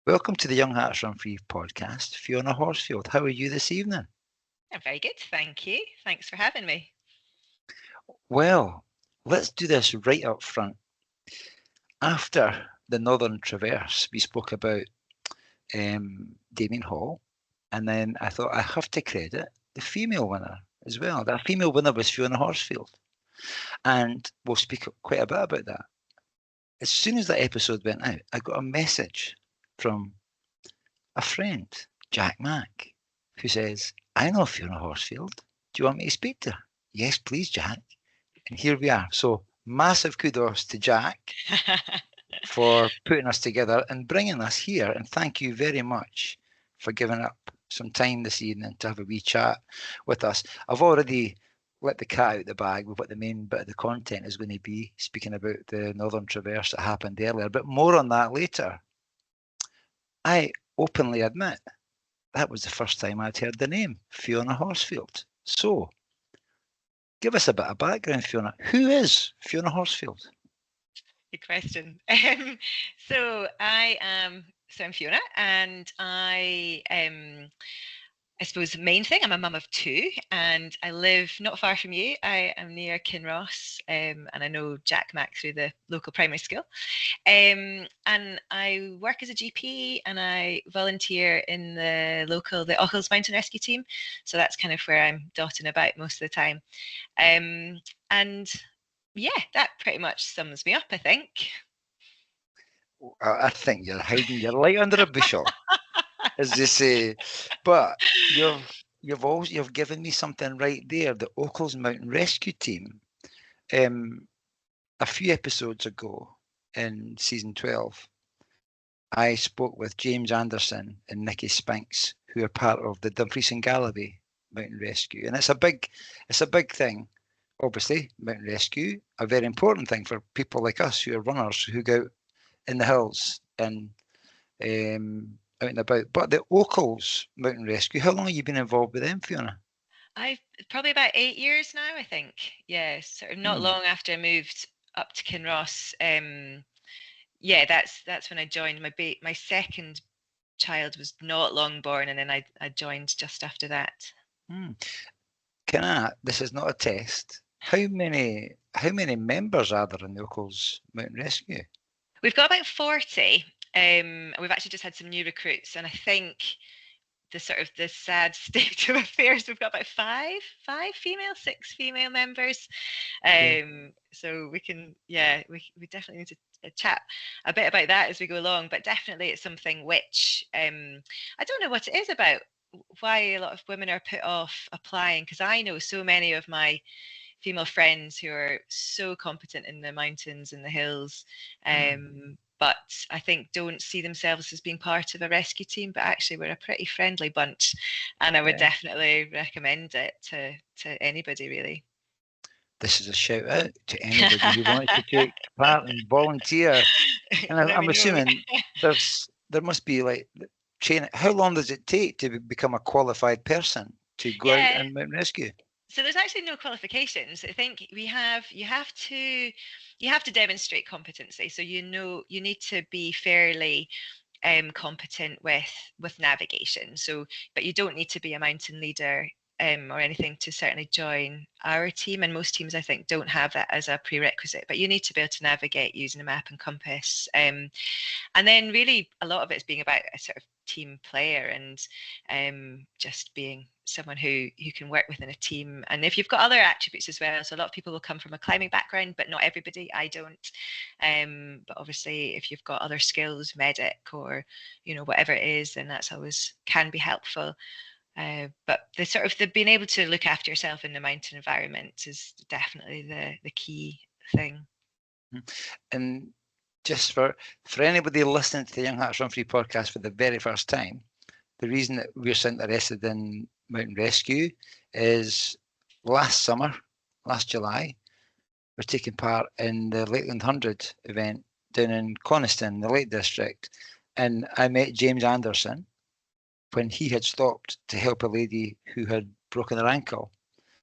Welcome to the Young Hearts Run Free podcast. Fiona Horsfield, how are you this evening? I'm very good, thank you. Thanks for having me. Well, let's do this right up front. After the Northern Traverse, we spoke about Damien Hall, and then I thought I have to credit the female winner as well. That female winner was Fiona Horsfield, and we'll speak quite a bit about that. As soon as that episode went out, I got a message from a friend, Jack Mack, who says, I know Fiona Horsfield. Do you want me to speak to her? Yes, please, Jack. And here we are. So massive kudos to Jack for putting us together and bringing us here. And thank you very much for giving up some time this evening to have a wee chat with us. I've already let the cat out the bag with what the main bit of the content is going to be, speaking about the Northern Traverse that happened earlier, but more on that later. I openly admit that was the first time I'd heard the name, Fiona Horsfield. So, give us a bit of background, Fiona. Who is Fiona Horsfield? Good question. I'm Fiona, and I suppose the main thing, I'm a mum of two, and I live not far from you. I am near Kinross, and I know Jack Mack through the local primary school. And I work as a GP, and I volunteer in the Ochils Mountain Rescue Team. So that's kind of where I'm dotting about most of the time. And yeah, that pretty much sums me up, I think. I think you're hiding your light under a bushel, as they say. But you've given me something right there. The Ochils Mountain Rescue Team. A few episodes ago in season 12, I spoke with James Anderson and Nikki Spinks, who are part of the Dumfries and Galloway Mountain Rescue, and it's a big thing. Obviously, mountain rescue, a very important thing for people like us who are runners who go out in the hills and out and about. But the Ochils Mountain Rescue, how long have you been involved with them, Fiona? I've probably about 8 years now, I think. Yeah, sort of not long after I moved up to Kinross. Yeah, that's when I joined. My second child was not long born, and then I joined just after that. This is not a test. How many members are there in the Ochils Mountain Rescue? We've got about 40. We've actually just had some new recruits, and I think the sad state of affairs, we've got about five female, 6 female members. So we can, we definitely need to chat a bit about that as we go along, but definitely it's something which I don't know what it is about why a lot of women are put off applying, because I know so many of my female friends who are so competent in the mountains and the hills, but I think don't see themselves as being part of a rescue team. But actually, we're a pretty friendly bunch, and I would definitely recommend it to anybody, really. This is a shout out to anybody who wants to take part and volunteer. And I'm assuming there must be like training. How long does it take to become a qualified person to go out and mountain rescue? So there's actually no qualifications. I think you have to demonstrate competency. So you need to be fairly competent with navigation. So, but you don't need to be a mountain leader or anything to certainly join our team. And most teams, I think, don't have that as a prerequisite. But you need to be able to navigate using a map and compass. And then really a lot of it is being about a sort of team player and just being someone who can work within a team. And if you've got other attributes as well, so a lot of people will come from a climbing background, but not everybody. I don't. But obviously, if you've got other skills, medic or whatever it is, then that's always can be helpful. But the being able to look after yourself in the mountain environment is definitely the key thing. And just for anybody listening to the Young Hearts Run Free podcast for the very first time, the reason that we're so interested in mountain rescue is last July, we're taking part in the Lakeland 100 event down in Coniston, the Lake District. And I met James Anderson when he had stopped to help a lady who had broken her ankle.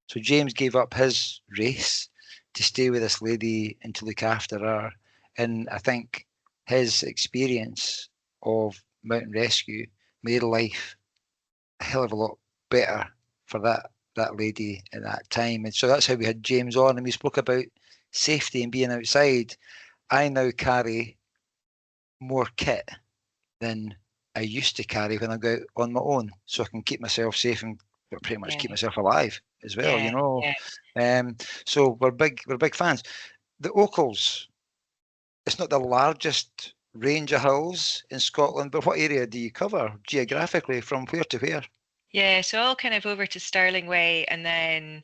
So James gave up his race to stay with this lady and to look after her. And I think his experience of Mountain Rescue made life a hell of a lot better for that lady at that time. And so that's how we had James on, and we spoke about safety and being outside. I now carry more kit than I used to carry when I go out on my own, so I can keep myself safe and pretty much keep myself alive as well. Yeah, You know, yeah. so we're big fans. The Ochils, it's not the largest range of hills in Scotland, but what area do you cover geographically from where to where? Yeah, so all kind of over to Stirling Way and then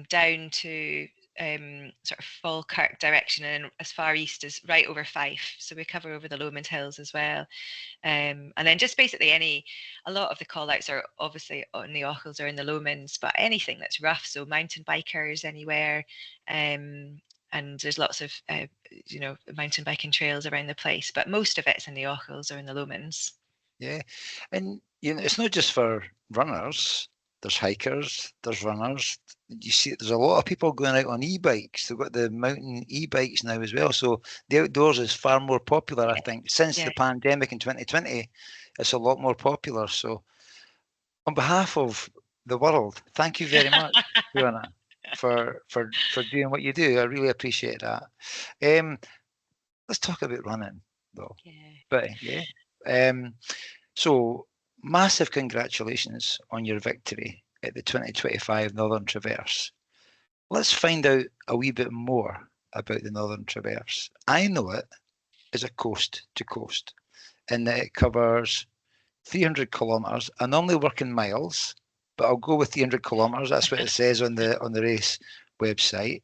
down to sort of Falkirk direction and as far east as right over Fife. So we cover over the Lowland Hills as well. And then just basically a lot of the call outs are obviously on the Ochils or in the Lowlands, but anything that's rough, so mountain bikers anywhere. And there's lots of, mountain biking trails around the place, but most of it's in the Ochils or in the Lowlands. Yeah, and it's not just for runners. There's hikers, there's runners. You see, there's a lot of people going out on e-bikes. They've got the mountain e-bikes now as well. So the outdoors is far more popular, I think. Since Yeah. the pandemic in 2020, it's a lot more popular. So on behalf of the world, thank you very much, Fiona, for doing what you do. I really appreciate that. Um, let's talk about running, though. Yeah. But yeah. Um, so massive congratulations on your victory at the 2025 Northern Traverse. Let's find out a wee bit more about the Northern Traverse. I know it as a coast to coast, in that it covers 300 kilometres. I normally work in miles, but I'll go with 300 kilometres. That's what it says on the race website.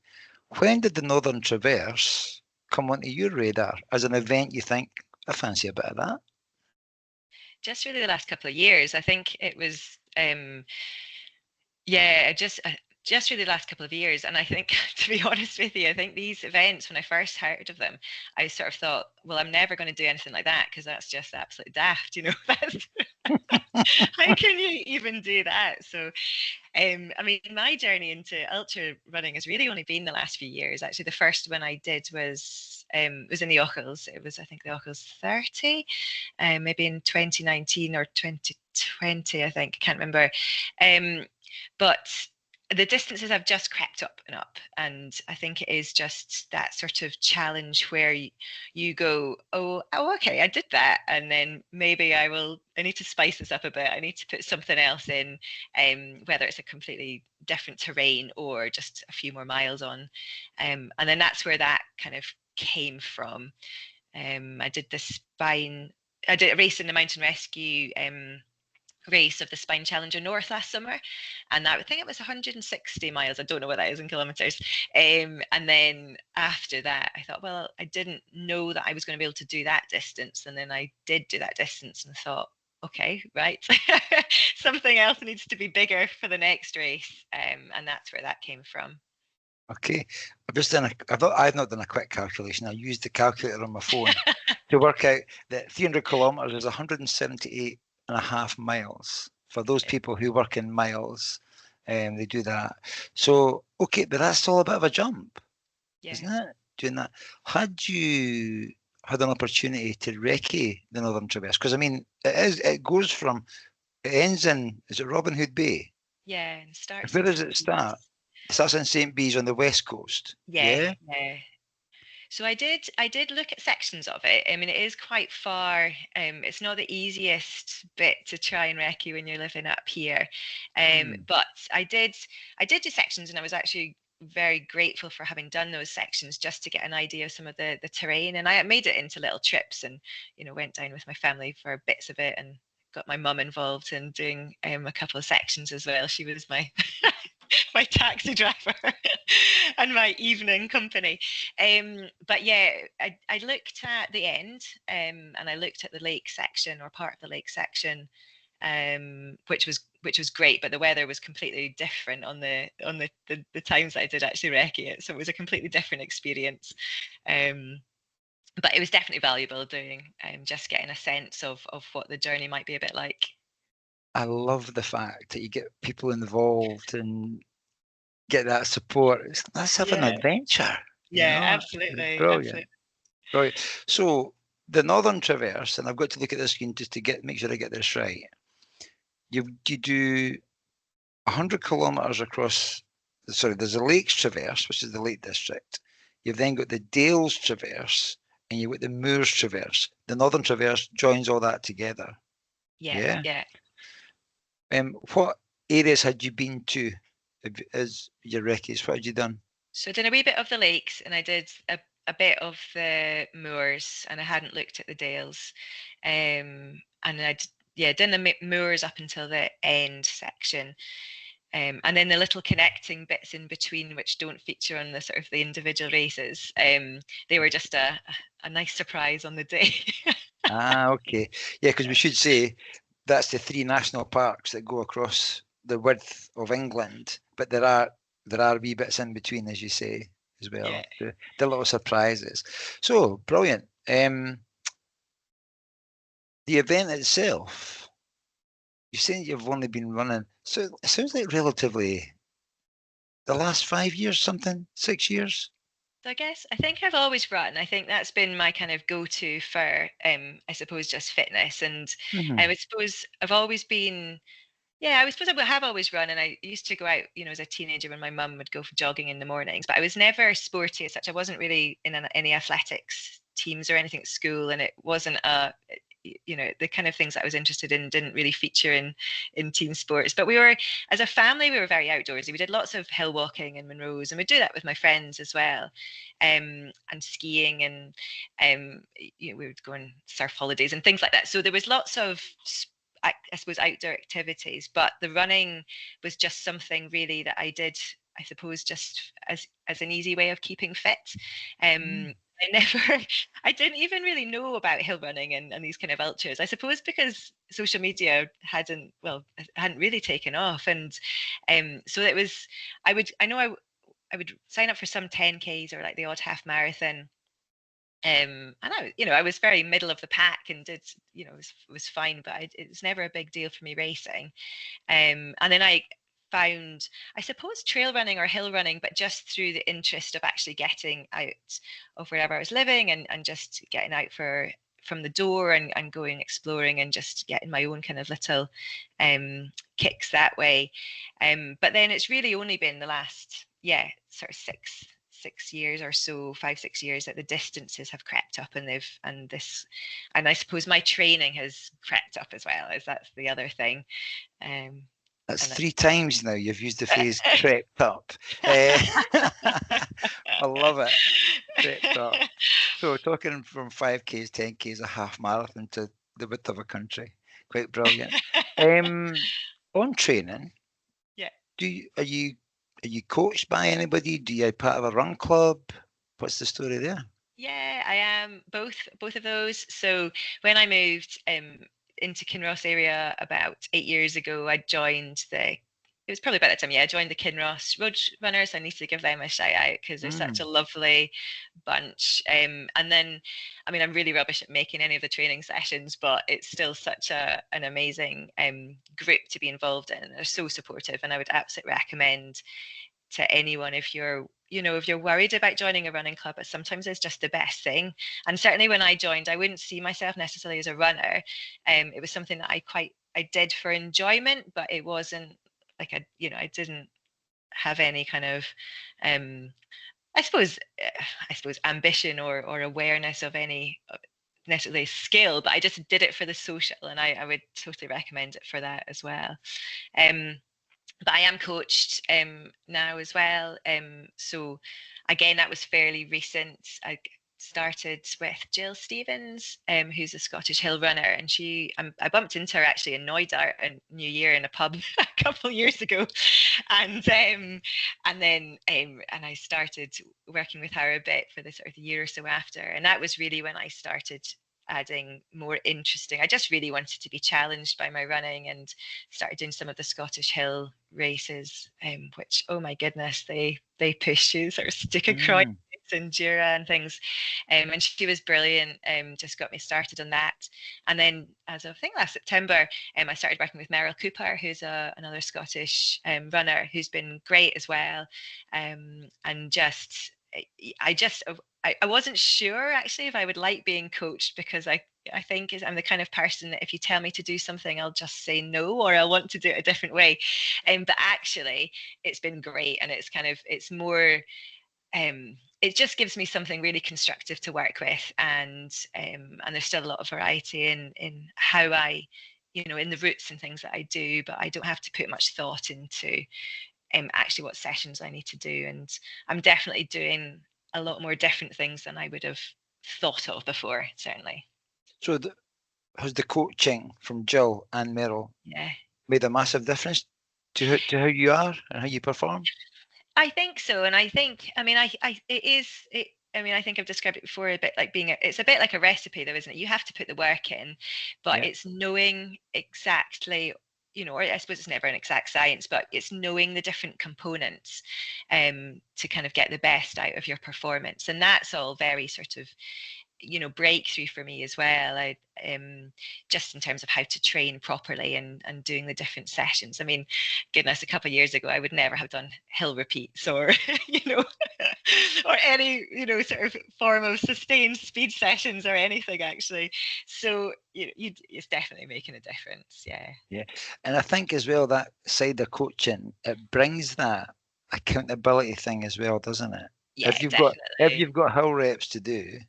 When did the Northern Traverse come onto your radar as an event you think, I fancy a bit of that? Just really the last couple of years. I think it was, yeah, just really the last couple of years. And I think, to be honest with you, I think these events, when I first heard of them, I sort of thought, well, I'm never going to do anything like that because that's just absolutely daft, That's, how can you even do that? So, I mean, my journey into ultra running has really only been the last few years. Actually, the first one I did was in the Ochils. It was, I think, the Ochils 30, maybe in 2019 or 2020, I think. I can't remember. But the distances have just crept up and up, and I think it is just that sort of challenge where you go, oh, okay, I did that, and then maybe I need to spice this up a bit. I need to put something else in, whether it's a completely different terrain or just a few more miles on, and then that's where that kind of came from. I did I did a race in the mountain rescue race of the Spine Challenger North last summer, and I think it was 160 miles. I don't know what that is in kilometers. And then after that, I thought, well, I didn't know that I was going to be able to do that distance, and then I did do that distance, and thought, okay, right, something else needs to be bigger for the next race, and that's where that came from. Okay, I've not done a quick calculation. I used the calculator on my phone to work out that 300 kilometers is 178 and a half miles. For those people who work in miles, they do that. So, okay, but that's still a bit of a jump, isn't it? Doing that. Had you had an opportunity to recce the Northern Traverse? Because I mean, it goes from, it ends in, is it Robin Hood Bay? Yeah, and starts Where in does it start? It starts in St. Bees on the west coast. yeah, Yeah. yeah. So I did look at sections of it. I mean, it is quite far. It's not the easiest bit to try and recce when you're living up here. But I did do sections, and I was actually very grateful for having done those sections just to get an idea of some of the terrain. And I made it into little trips, and went down with my family for bits of it, and got my mum involved in doing a couple of sections as well. She was my my taxi driver and my evening company. But yeah, I looked at the end, and I looked at the lake section, or part of the lake section, which was great, but the weather was completely different on the times that I did actually recce it, so it was a completely different experience. But it was definitely valuable doing, just getting a sense of what the journey might be a bit like. I love the fact that you get people involved and get that support. Let's have an Yeah, adventure, yeah, It's absolutely, brilliant. absolutely. Brilliant. So the Northern Traverse, and I've got to look at the screen just to make sure I get this right. You do 100 kilometres across. Sorry, there's a Lakes Traverse, which is the Lake District. You've then got the Dales Traverse, and you've got the Moors Traverse. The Northern Traverse joins all that together. Yeah, yeah. What areas had you been to as your recce's? What had you done? So I did a wee bit of the lakes, and I did a bit of the moors, and I hadn't looked at the dales. And done the moors up until the end section. And then the little connecting bits in between, which don't feature on the sort of the individual races, they were just a nice surprise on the day. Okay. Yeah, because we should say that's the 3 national parks that go across the width of England, but there are wee bits in between, as you say, as well. Yeah. The little surprises. So brilliant. The event itself, you saying you've only been running, so it sounds like relatively the last 5 years, something, 6 years. So I think I've always run. I think that's been my kind of go-to for, I suppose, just fitness. And I suppose I've always been, yeah, I suppose I have always run. And I used to go out, as a teenager when my mum would go for jogging in the mornings. But I was never sporty as such. I wasn't really in any athletics teams or anything at school, and it wasn't the kind of things that I was interested in didn't really feature in team sports. But as a family, we were very outdoorsy. We did lots of hill walking in Munros, and we do that with my friends as well, and skiing, and we would go on surf holidays and things like that. So there was lots of I suppose outdoor activities, but the running was just something really that I did, I suppose, just as an easy way of keeping fit. I never, I didn't even really know about hill running and these kind of ultras. I suppose because social media hadn't really taken off, and so it was. I would sign up for some 10Ks or like the odd half marathon. And I was very middle of the pack and did, was fine, but it was never a big deal for me racing. And then I found, I suppose, trail running or hill running, but just through the interest of actually getting out of wherever I was living and just getting out from the door and going exploring and just getting my own kind of little kicks that way. But then it's really only been the last, sort of 6 years or so, 5, 6 years, that the distances have crept up, and I suppose my training has crept up as well, as that's the other thing. That's 3 times now you've used the phrase crept up. I love it. Crept up. So talking from 5Ks, 10Ks, a half marathon to the width of a country. Quite brilliant. On training, yeah. Are you coached by anybody? Do you part of a run club? What's the story there? Yeah, I am both of those. So when I moved into Kinross area about 8 years ago, I joined it was probably about that time, I joined the Kinross Road Runners. I need to give them a shout out because they're such a lovely bunch. And then, I'm really rubbish at making any of the training sessions, but it's still such an amazing group to be involved in. They're so supportive, and I would absolutely recommend to anyone if you're worried about joining a running club, but sometimes it's just the best thing. And certainly when I joined, I wouldn't see myself necessarily as a runner. It was something that I did for enjoyment, but it wasn't like I didn't have any kind of I suppose ambition or awareness of any necessarily skill, but I just did it for the social, and I would totally recommend it for that as well. But I am coached now as well. So again, that was fairly recent. I started with Jill Stevens, who's a Scottish hill runner, and I bumped into her actually in Noida in New Year in a pub a couple of years ago, and then I started working with her a bit for the sort of year or so after, and that was really when I started adding more interesting. I just really wanted to be challenged by my running and started doing some of the Scottish hill races, which, oh my goodness, they push you, sort of stick across and Jura and things. And she was brilliant, just got me started on that. And then as of, I think, last September, I started working with Meryl Cooper, who's another Scottish runner who's been great as well. And I wasn't sure actually if I would like being coached, because I think I'm the kind of person that if you tell me to do something, I'll just say no, or I'll want to do it a different way. But actually, it's been great, and it's more. It just gives me something really constructive to work with, and there's still a lot of variety in how I, in the routes and things that I do, but I don't have to put much thought into actually what sessions I need to do. And I'm definitely doing a lot more different things than I would have thought of before, certainly. So has the coaching from Jill and Meryl Yeah. made a massive difference to how you are and how you perform? I think so. And I think, I mean, I mean, I think I've described it before a bit like it's a bit like a recipe though, isn't it? You have to put the work in, but Yeah. it's knowing exactly, or I suppose it's never an exact science, but it's knowing the different components to kind of get the best out of your performance. And that's all very sort of breakthrough for me as well. I just in terms of how to train properly and doing the different sessions. I mean, goodness, a couple of years ago I would never have done hill repeats or or any sort of form of sustained speed sessions or anything actually. So it's definitely making a difference. Yeah. Yeah. And I think as well that side of coaching, it brings that accountability thing as well, doesn't it? Yeah, If you've got hill reps to do,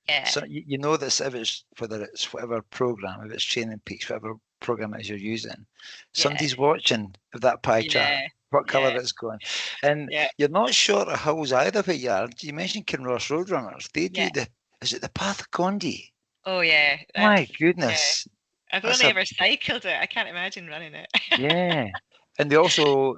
yeah, so you know this, if it's whether it's whatever program, if it's training peaks, whatever program it is you're using, yeah, somebody's watching that pie chart, yeah, what colour yeah, it's going. And yeah, you're not short of hills either where you are. You mentioned Kinross Roadrunners. They yeah. do is it the Path of Condi? Oh yeah, My yeah. goodness. I've That's only a ever cycled it. I can't imagine running it. Yeah. And they also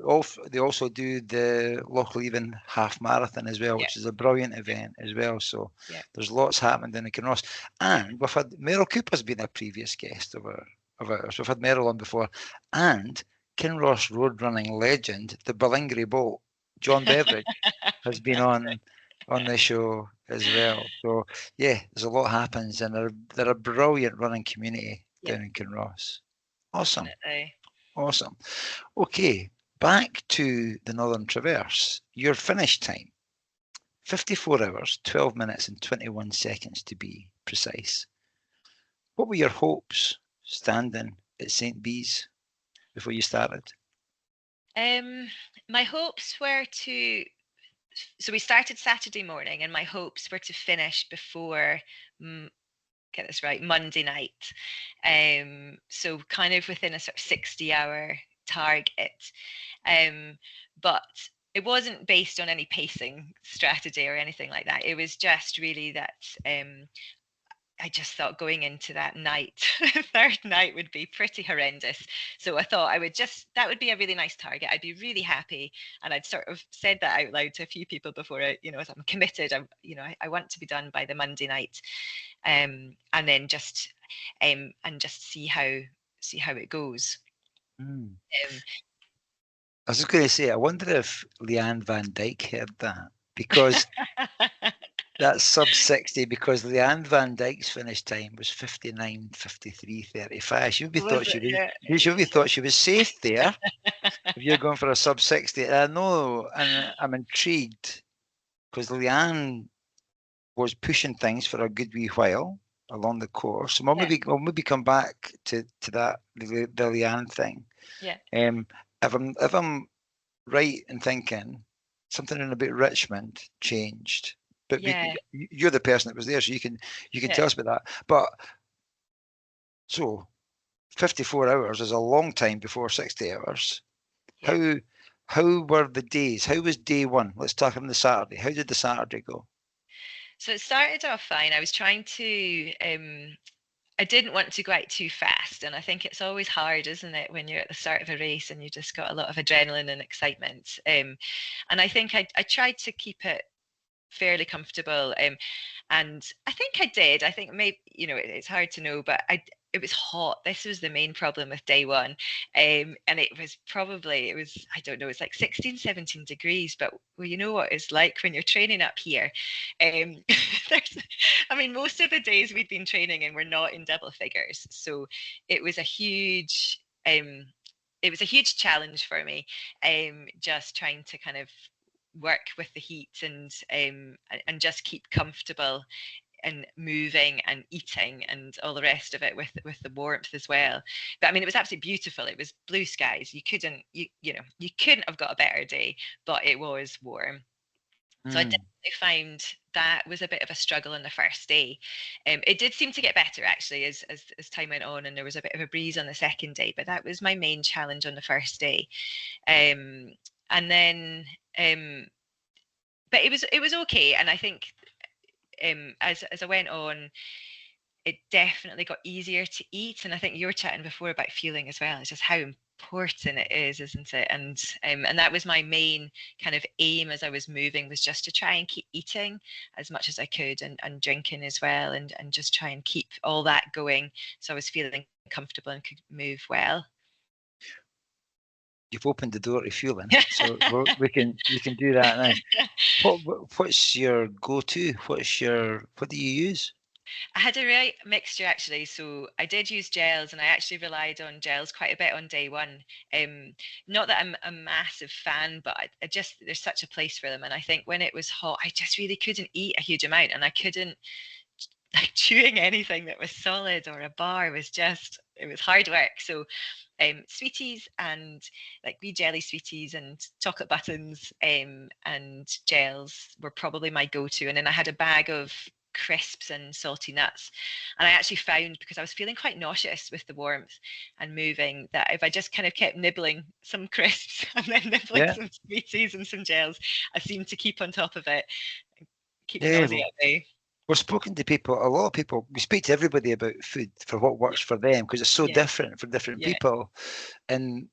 do the Loch Leven half marathon as well, Yeah, which is a brilliant event as well. So yeah, there's lots happening in the Kinross. yeah. And we've had Meryl Cooper's been a previous guest of ours. We've had Meryl on before. And Kinross road running legend, the Ballingry boat, John Beveridge, has been Fantastic. on the show as well. So yeah, there's a lot happens, and they're a brilliant running community Yeah, down in Kinross. Awesome. definitely. Awesome. Okay, back to the Northern Traverse. Your finish time, 54 hours, 12 minutes and 21 seconds to be precise. What were your hopes standing at St. Bees before you started? Um, my hopes were to. So we started Saturday morning, and my hopes were to finish before. Get this right, Monday night. So kind of within a sort of 60-hour target. But it wasn't based on any pacing strategy or anything like that. It was just really that I just thought going into that night, third night, would be pretty horrendous. So I thought that would be a really nice target. I'd be really happy. And I'd sort of said that out loud to a few people before, as I'm committed, I want to be done by the Monday night. And then just see how it goes. Mm. Um, I was just going to say, I wonder if Leanne Van Dyke heard that, because that's sub 60, because Leanne Van Dyke's finish time was 59:53:35. was it? Yeah. She would be thought she was safe there if you're going for a sub 60. I know, and I'm intrigued because Leanne was pushing things for a good wee while along the course. And Yeah. we'll maybe come back to that the Leanne thing. Yeah. Um, if I'm right in thinking something in about Richmond changed, but Yeah. you're the person that was there, so you can Yeah. tell us about that. But so 54 hours is a long time before 60 hours. Yeah. How how were the days? How was day one? Let's talk on the Saturday. How did the Saturday go? So it started off fine. I was trying to I didn't want to go out too fast. And I think it's always hard, isn't it, when you're at the start of a race and you just got a lot of adrenaline and excitement. And I think I tried to keep it fairly comfortable. And I think I did. I think maybe, it's hard to know, but it was hot. This was the main problem with day one. And I don't know, it's like 16, 17 degrees, but well, you know what it's like when you're training up here. Um, most of the days we'd been training and we're not in double figures. So it was a huge, it was a huge challenge for me, just trying to kind of work with the heat and just keep comfortable and moving and eating and all the rest of it with the warmth as well. But I mean, it was absolutely beautiful. It was blue skies. You couldn't have got a better day, but it was warm. So I Mm. definitely found that was a bit of a struggle on the first day. It did seem to get better actually as time went on, and there was a bit of a breeze on the second day. But that was my main challenge on the first day. And then, but it was okay. And I think as I went on, it definitely got easier to eat. And I think you were chatting before about feeling as well. It's just how important it is, isn't it? And that was my main kind of aim as I was moving, was just to try and keep eating as much as I could, and drinking as well, and just try and keep all that going, so I was feeling comfortable and could move well. You've opened the door to fueling, so we can do that now. What's your go-to? What do you use? I had a right mixture actually. So I did use gels, and I actually relied on gels quite a bit on day one. Not that I'm a massive fan, but I just, there's such a place for them. And I think when it was hot, I just really couldn't eat a huge amount, and I couldn't, like, chewing anything that was solid or a bar was just, it was hard work. So sweeties and like wee jelly sweeties and chocolate buttons, and gels were probably my go-to. And then I had a bag of crisps and salty nuts. And I actually found, because I was feeling quite nauseous with the warmth and moving, that if I just kind of kept nibbling some crisps and then nibbling Yeah, some sweeties and some gels, I seemed to keep on top of it and keep the yeah. nausea at bay. We're speaking to people. A lot of people. We speak to everybody about food for what Yeah, works for them, because it's so yeah, different for different yeah, people. And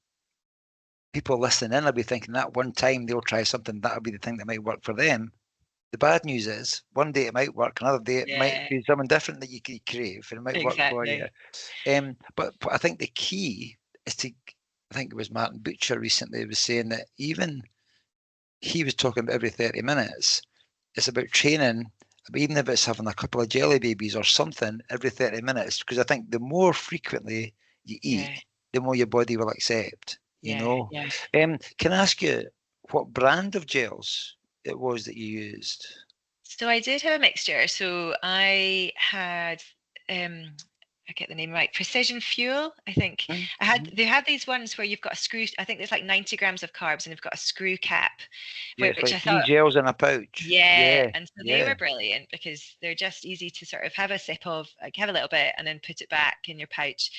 people listening in will be thinking that one time they'll try something, that'll be the thing that might work for them. The bad news is one day it might work, another day it might yeah, be something different that you could crave, and it might work for you. exactly. But I think the key is to. I think it was Martin Butcher recently was saying that even he was talking about every 30 minutes. It's about training, even if it's having a couple of jelly babies or something every 30 minutes, because I think the more frequently you eat, Yeah, the more your body will accept, you yeah, know. yeah. Can I ask you what brand of gels it was that you used? So I did have a mixture. So I had, I get the name right, Precision Fuel. I think Mm-hmm. they had these ones where you've got a screw. I think there's like 90 grams of carbs, and they've got a screw cap, Yeah, it's which like I three thought, gels in a pouch. yeah. Yeah, And so they yeah. were brilliant because they're just easy to sort of have a sip of, like have a little bit and then put it back in your pouch.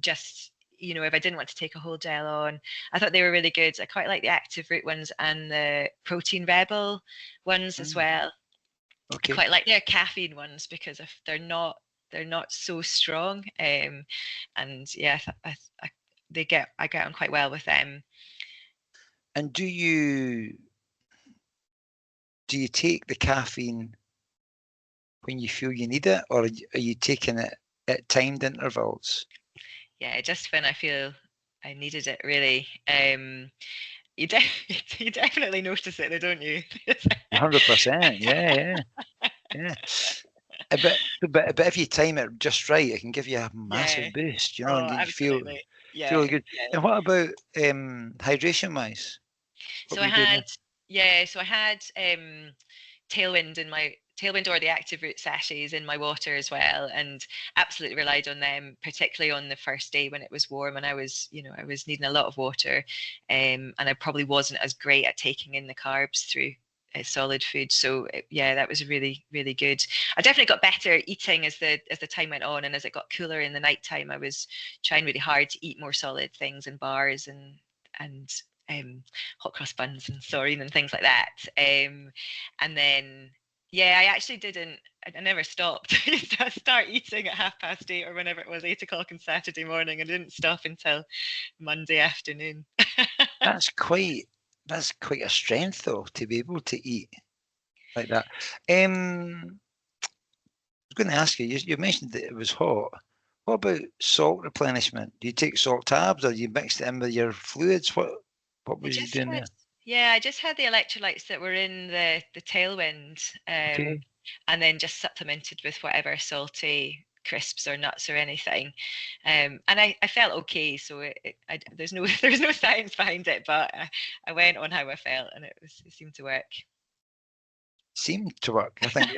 Just, if I didn't want to take a whole gel on, I thought they were really good. I quite like the Active Root ones and the Protein Rebel ones as Mm, well. I okay. quite like their caffeine ones because if they're not so strong. And yeah, I get on quite well with them. And do you take the caffeine when you feel you need it, or are you taking it at timed intervals? Yeah, just when I feel I needed it, really. You, de- you definitely notice it, though, don't you? 100%. Yeah, yeah, yeah. But if you time it just right, it can give you a Yeah. massive boost, Oh, and you absolutely. feel Yeah. good. Yeah. And what about hydration wise? What So were I you doing had, there? yeah, so I had tailwind or the Active Root sachets in my water as well, and absolutely relied on them, particularly on the first day when it was warm and I was needing a lot of water, and I probably wasn't as great at taking in the carbs through solid food. So yeah, that was really, really good. I definitely got better eating as the time went on, and as it got cooler in the nighttime, I was trying really hard to eat more solid things and bars and hot cross buns and soreen and things like that. And then, yeah, I actually didn't. I never stopped. I start eating at 8:30 or whenever it was, 8 o'clock on Saturday morning, and didn't stop until Monday afternoon. That's quite a strength though, to be able to eat like that. I was going to ask you, you mentioned that it was hot. What about salt replenishment? Do you take salt tabs, or you mix it in with your fluids? What I was you just doing had, there? yeah, I just had the electrolytes that were in the tailwind, Okay. and then just supplemented with whatever salty crisps or nuts or anything. And I felt okay, so there's no there's no science behind it, but I went on how I felt, and it seemed to work. Seemed to work, I think.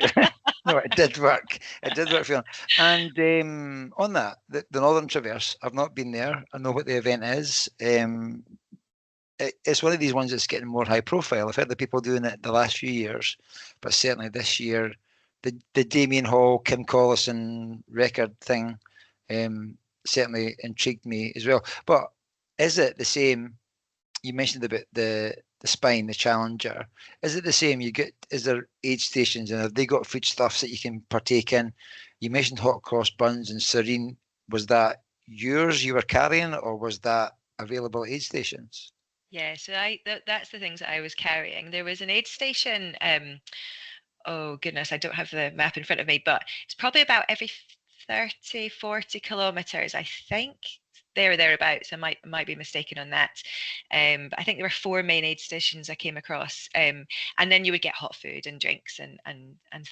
No, it did work. It did work for you. And on that, the Northern Traverse, I've not been there. I know what the event is. It's one of these ones that's getting more high profile. I've heard the people doing it the last few years, but certainly this year, the Damien Hall, Kim Collison record thing certainly intrigued me as well. But is it the same? You mentioned about the spine, the Challenger. Is it the same? Is there aid stations, and have they got foodstuffs that you can partake in? You mentioned hot cross buns and Serene. Was that yours you were carrying, or was that available at aid stations? Yeah, so that's the things that I was carrying. There was an aid station. Oh goodness, I don't have the map in front of me, but it's probably about every 30, 40 kilometers, I think. There or thereabouts. I might be mistaken on that. But I think there were four main aid stations I came across. And then you would get hot food and drinks and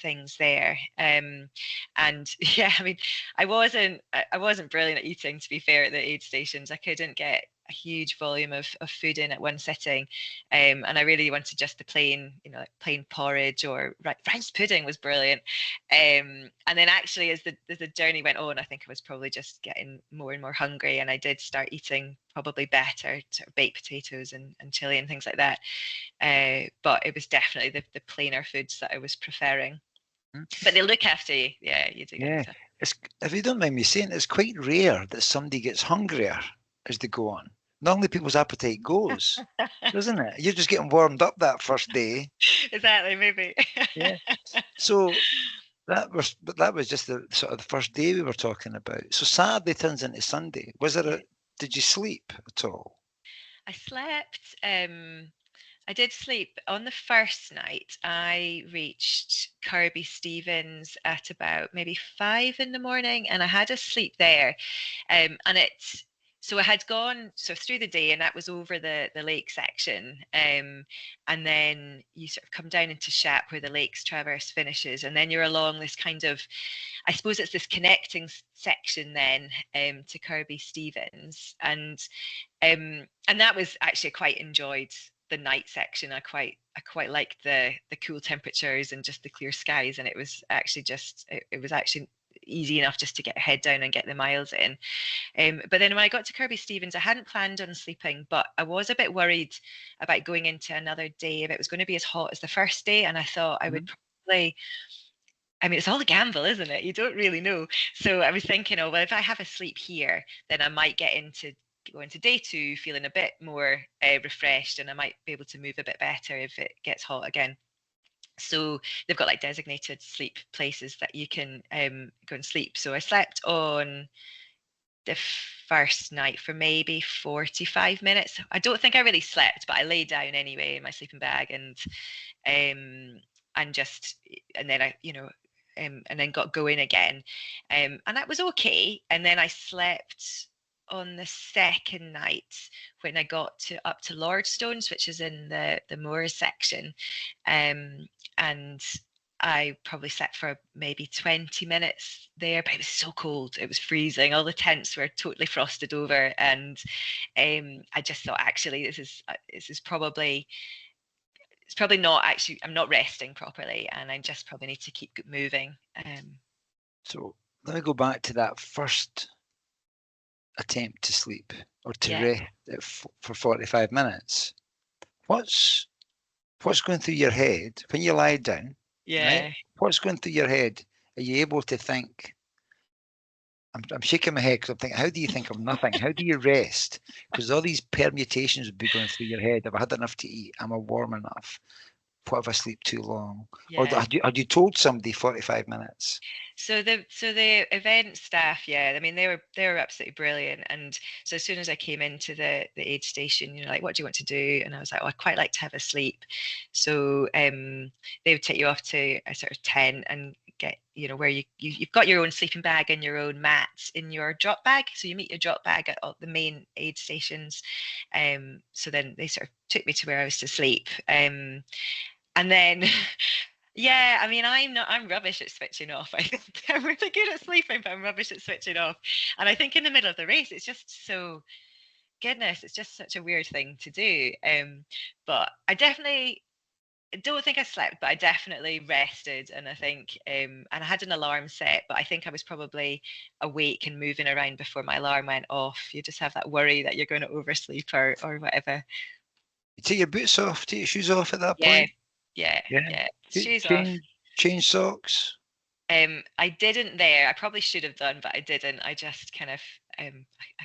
things there. And yeah, I mean, I wasn't brilliant at eating, to be fair, at the aid stations. I couldn't get a huge volume of food in at one sitting. And I really wanted just the plain, like plain porridge or rice pudding was brilliant. And then actually, as the journey went on, I think I was probably just getting more and more hungry, and I did start eating probably better, sort of baked potatoes and chili and things like that. But it was definitely the plainer foods that I was preferring. But they look after you. Yeah, you do get Yeah, looked after. if you don't mind me saying, it's quite rare that somebody gets hungrier as they go on. Normally, people's appetite goes, doesn't it? You're just getting warmed up that first day. Exactly, maybe. Yeah. So that was just the sort of the first day we were talking about. So Saturday turns into Sunday. Did you sleep at all? I slept. I did sleep on the first night. I reached Kirby Stevens at about maybe 5 in the morning, and I had a sleep there. And so I had gone through the day, and that was over the lake section. And then you sort of come down into Shap where the Lakes Traverse finishes, and then you're along this kind of, I suppose it's this connecting section then to Kirby Stevens, and that was actually quite enjoyed the night section. I quite liked the cool temperatures and just the clear skies, and it was actually easy enough just to get your head down and get the miles in. But then when I got to Kirby Stevens, I hadn't planned on sleeping, but I was a bit worried about going into another day if it was going to be as hot as the first day, and I thought I would Mhm. probably. I mean, it's all a gamble, isn't it? You don't really know. So I was thinking, oh, well, if I have a sleep here, then I might go into day two feeling a bit more refreshed, and I might be able to move a bit better if it gets hot again. So they've got like designated sleep places that you can go and sleep. So I slept on the first night for maybe 45 minutes. I don't think I really slept, but I lay down anyway in my sleeping bag um and just and then and then got going again. And that was okay. And then I slept on the second night when I got to up to Lordstones, which is in the moors section. And I probably slept for maybe 20 minutes there, but it was so cold. It was freezing. All the tents were totally frosted over, and I just thought, actually, this is probably it's probably not actually. I'm not resting properly, and I just probably need to keep moving. So let me go back to that first attempt to sleep or to Yeah, rest for 45 minutes. What's what's going through your head when you lie down, right? yeah. What's going through your head? Are you able to think? I'm shaking my head because I'm thinking, how do you think of nothing? How do you rest? Because all these permutations would be going through your head. Have I had enough to eat? Am I warm enough? What if I sleep too long? Or Yeah. had you told somebody 45 minutes? So the event staff, yeah, I mean they were absolutely brilliant. And so as soon as I came into the aid station, like, what do you want to do? And I was like, oh, I'd quite like to have a sleep. So they would take you off to a sort of tent and get, where you've got your own sleeping bag and your own mats in your drop bag. So you meet your drop bag at all the main aid stations. So then they sort of took me to where I was to sleep. And then Yeah, I mean, I'm rubbish at switching off. I think I'm really good at sleeping, but I'm rubbish at switching off. And I think in the middle of the race, it's just so, goodness, it's just such a weird thing to do. But I definitely don't think I slept, but I definitely rested. And I think, and I had an alarm set, but I think I was probably awake and moving around before my alarm went off. You just have that worry that you're going to oversleep or whatever. You take your boots off, take your shoes off at that Yeah, point. yeah, Yeah. yeah. Shoes off. Change socks. I didn't there. I probably should have done, but I didn't. I just kind of, I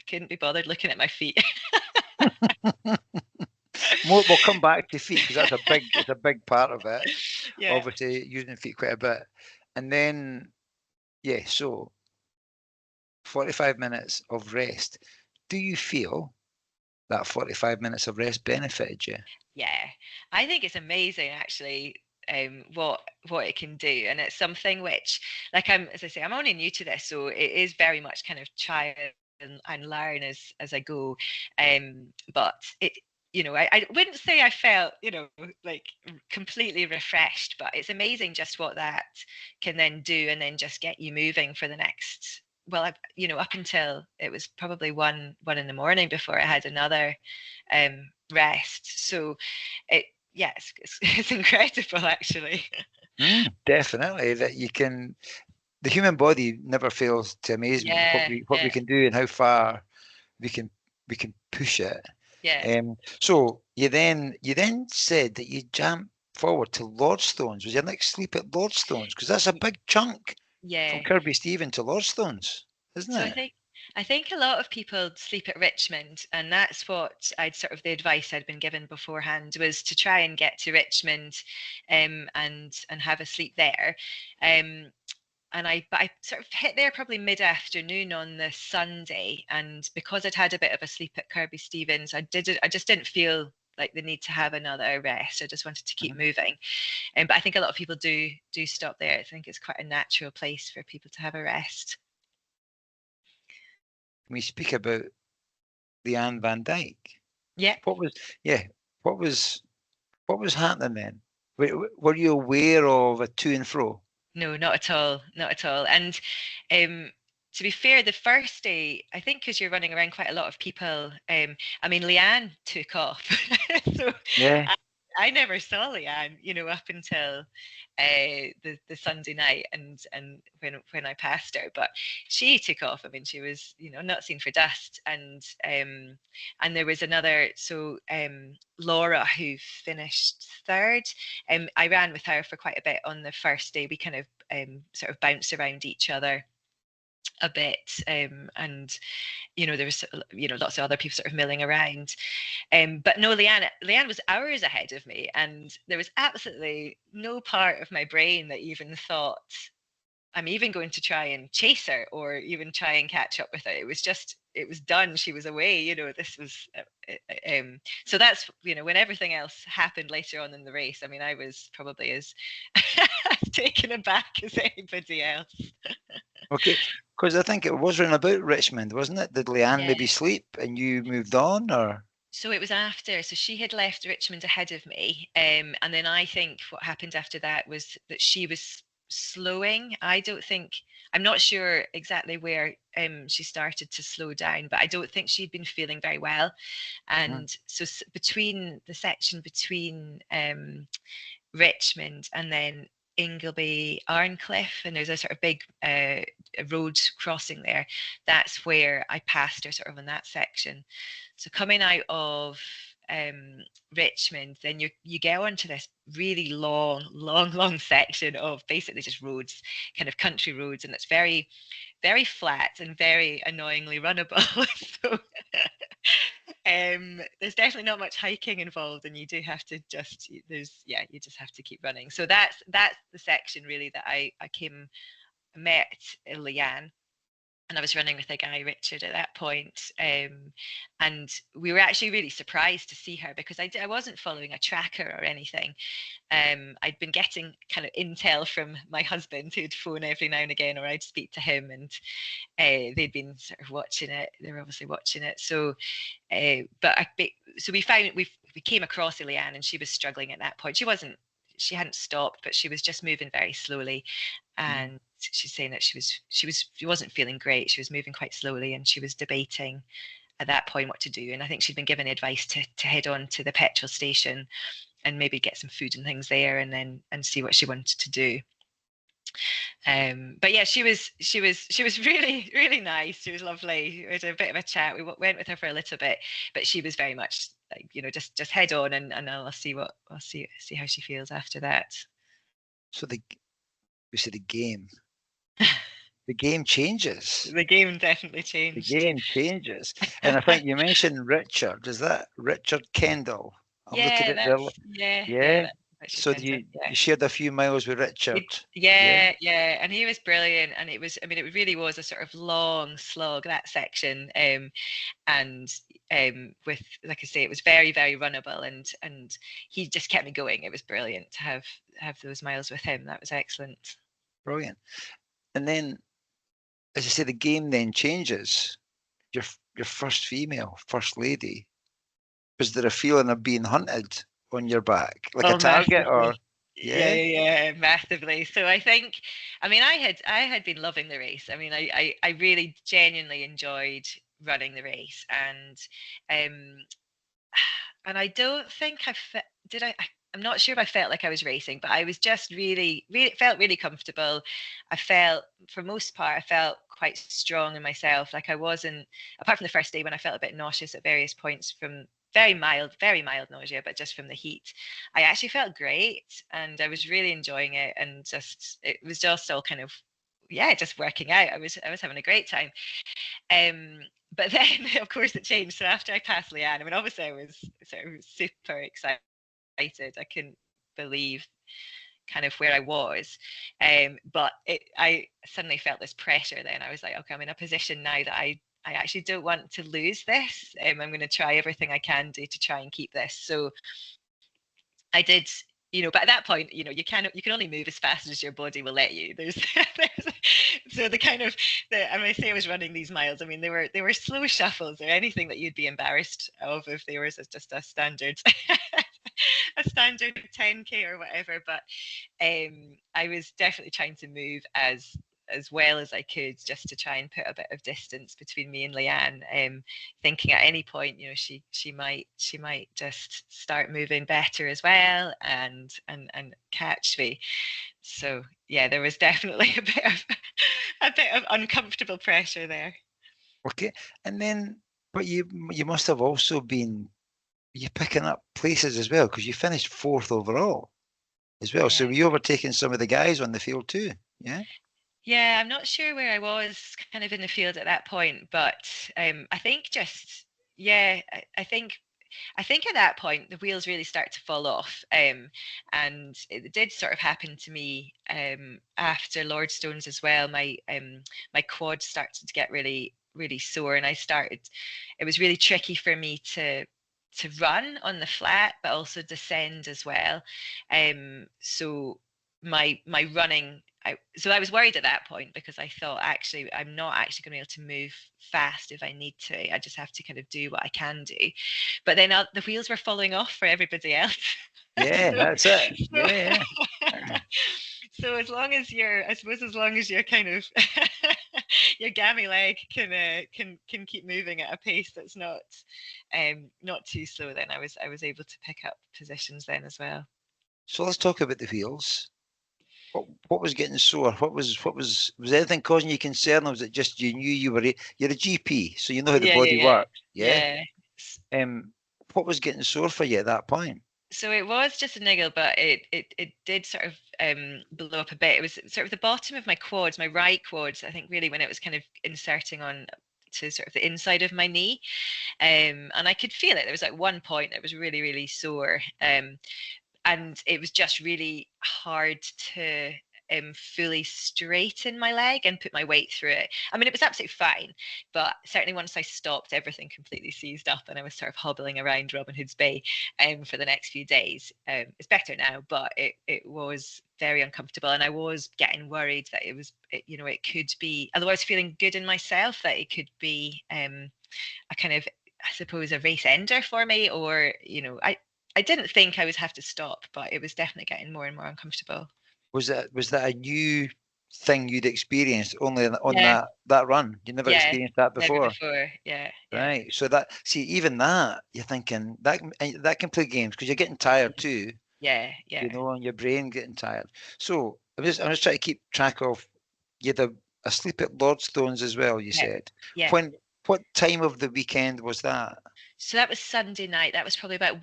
couldn't be bothered looking at my feet. We'll come back to feet because it's a big part of it. Yeah. Obviously, using feet quite a bit, and then yeah. So 45 minutes of rest. Do you feel that 45 minutes of rest benefited you? Yeah, I think it's amazing actually. What it can do, and it's something which, like, as I say, I'm only new to this, so it is very much kind of try and learn as I go. But it, I wouldn't say I felt, like completely refreshed, but it's amazing just what that can then do, and then just get you moving for the next. Well, up until it was probably one in the morning before I had another rest. So it, yes, it's incredible actually. Definitely, that you can. The human body never fails to amaze me. Yeah, What we yeah, can do and how far we can we can push it. yeah, So you then said that you jumped forward to Lordstones. Was your next sleep at Lordstones? Because that's a big chunk from yeah. Kirby Stephen to Lordstones, isn't So it? I think a lot of people sleep at Richmond, and that's what I'd sort of the advice I'd been given beforehand was to try and get to Richmond, and have a sleep there. Um, but I sort of hit there probably mid-afternoon on the Sunday, and because I'd had a bit of a sleep at Kirby Stevens, I just didn't feel like the need to have another rest. I just wanted to keep Mhm. moving. But I think a lot of people do stop there. I think it's quite a natural place for people to have a rest. We speak about Leanne Van Dyke. Yeah. What was yeah? What was happening then? Were you aware of a to and fro? No, not at all, not at all. And um, to be fair, the first day, I think because you're running around quite a lot of people, I mean, Leanne took off, so Yeah. I, I never saw Leanne, up until the Sunday night, and when I passed her, but she took off. I mean, she was, not seen for dust, and there was another, so Laura, who finished third. I ran with her for quite a bit on the first day. We kind of sort of bounced around each other a bit, and there was lots of other people sort of milling around. But no, Leanne was hours ahead of me, and there was absolutely no part of my brain that even thought I'm even going to try and chase her or even try and catch up with her. It was done. She was away. This was, so that's, when everything else happened later on in the race. I mean, I was probably as taken aback as anybody else. Okay. Because I think it was around about Richmond, wasn't it? Did Leanne Yeah. maybe sleep and you moved on, or? So it was after. So she had left Richmond ahead of me, and then I think what happened after that was that she was slowing. I'm not sure exactly where she started to slow down, but I don't think she'd been feeling very well. Mhm. And so between the section between Richmond and then Ingleby Arncliffe, and there's a sort of big road crossing there. That's where I passed her, sort of in that section. So coming out of um, Richmond, then you get onto this really long section of basically just roads, kind of country roads, and it's very, very flat and very annoyingly runnable. So there's definitely not much hiking involved, and you do have to you just have to keep running. So that's the section really that I met Leanne, and I was running with a guy, Richard, at that point. And we were actually really surprised to see her because I wasn't following a tracker or anything. I'd been getting kind of intel from my husband, who'd phone every now and again, or I'd speak to him, and they'd been sort of watching it. They were obviously watching it. So, so we came across Eliane, and she was struggling at that point. hadn't stopped, but she was just moving very slowly. And she's saying that she wasn't feeling great. She was moving quite slowly, and she was debating at that point what to do. And I think she'd been given advice to head on to the petrol station and maybe get some food and things there, and then and see what she wanted to do. But yeah, she was really nice. She was lovely. We had a bit of a chat. We went with her for a little bit, but she was very much like, just head on, and I'll see how she feels after that. So we see the game. The game changes. The game definitely changed. The game changes. And I think you mentioned Richard. Is that Richard Kendall? I'm looking at yeah. So you shared a few miles with Richard. Yeah, and he was brilliant. And it really was a sort of long slog, that section. And with, like I say, it was very, very runnable, and he just kept me going. It was brilliant to have those miles with him. That was excellent. Brilliant. And then, as I say, the game then changes. Your first female, first lady. Was there a feeling of being hunted on your back, like a target, massively. or? Yeah, massively. So I think, I had been loving the race. I really genuinely enjoyed running the race, and I don't think did I. I'm not sure if I felt like I was racing, but I was just really felt really comfortable. I felt, for most part, I felt quite strong in myself. Like I wasn't, apart from the first day when I felt a bit nauseous at various points from very mild nausea, but just from the heat, I actually felt great, and I was really enjoying it, and it was just all kind of, just working out. I was having a great time. But then, of course, it changed. So after I passed Leanne, obviously I was sort of super excited. I couldn't believe kind of where I was. But I suddenly felt this pressure then. I was like, okay, I'm in a position now that I actually don't want to lose this. I'm going to try everything I can do to try and keep this. So I did, but at that point, you can only move as fast as your body will let you. So the kind of, I say I was running these miles. They were slow shuffles, or anything that you'd be embarrassed of if they were just a standard a standard 10K or whatever. But I was definitely trying to move as well as I could, just to try and put a bit of distance between me and Leanne, thinking at any point, she might just start moving better as well, and catch me. So yeah, there was definitely a bit of uncomfortable pressure there. Okay, and then, but you must have also been picking up places as well, because you finished 4th overall as well. Yeah. So were you overtaking some of the guys on the field too? Yeah. Yeah, I'm not sure where I was kind of in the field at that point, but I think I think at that point the wheels really start to fall off, and it did sort of happen to me after Lordstones as well. My quad started to get really sore, and it was really tricky for me to run on the flat, but also descend as well. So my running, so I was worried at that point, because I thought, actually, I'm not actually going to be able to move fast if I need to. I just have to kind of do what I can do. But then the wheels were falling off for everybody else. Yeah, that's it. Yeah. So as long as your kind of your gammy leg can keep moving at a pace that's not too slow, then I was able to pick up positions then as well. So let's talk about the wheels. What was getting sore? What was anything causing you concern, or was it just you knew you're a GP, so you know how the body works? Yeah. What was getting sore for you at that point? So it was just a niggle, but it did sort of blow up a bit. It was sort of the bottom of my quads, my right quads, I think, really, when it was kind of inserting on to sort of the inside of my knee. And I could feel it. There was like one point that was really sore. And it was just really hard to fully straighten my leg and put my weight through it. It was absolutely fine, but certainly once I stopped, everything completely seized up, and I was sort of hobbling around Robin Hood's Bay for the next few days. It's better now, but it was very uncomfortable, and I was getting worried that it could be, although I was feeling good in myself, that it could be a kind of, I suppose, a race ender for me, or I didn't think I would have to stop, but it was definitely getting more and more uncomfortable. Was that a new thing you'd experienced only on Yeah, that run? You never yeah, experienced that never before, before. Yeah, yeah, right? So that, see, even that, you're thinking that can play games because you're getting tired too, yeah, yeah, and your brain getting tired. So I'm just trying to keep track of, you had a sleep at Lordstones as well, you yeah, said. yeah. When, what time of the weekend was that? So that was Sunday night. That was probably about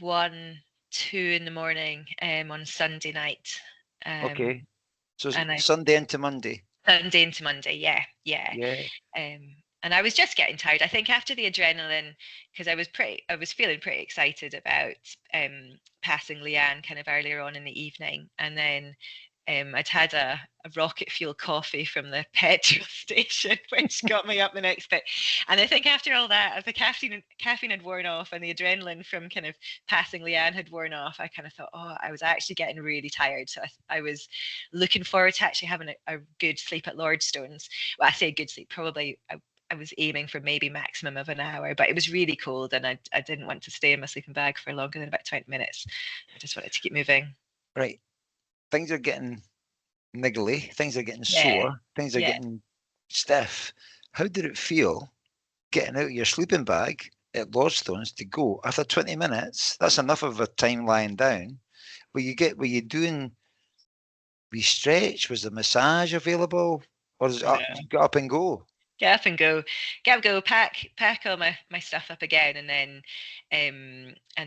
2 in the morning on Sunday night. Um, Okay. So and I Sunday into Monday. Sunday into Monday, yeah, yeah. Yeah. And I was just getting tired. I think after the adrenaline, because I was feeling pretty excited about passing Leanne kind of earlier on in the evening, and then I'd had a rocket fuel coffee from the petrol station, which got me up the next bit. And I think after all that, as the caffeine had worn off and the adrenaline from kind of passing Leanne had worn off, I kind of thought, oh, I was actually getting really tired. So I was looking forward to actually having a good sleep at Lordstones. Well, I say good sleep, probably I was aiming for maybe maximum of an hour, but it was really cold and I didn't want to stay in my sleeping bag for longer than about 20 minutes. I just wanted to keep moving. Right. Things are getting niggly. Things are getting Yeah. sore. Things are Yeah. getting stiff. How did it feel getting out of your sleeping bag at Lordstones to go after 20 minutes? That's enough of a time lying down. Were you doing we stretch? Was the massage available? Or is it No. up, get up and go? Get up and go. Get up, go, pack all my stuff up again and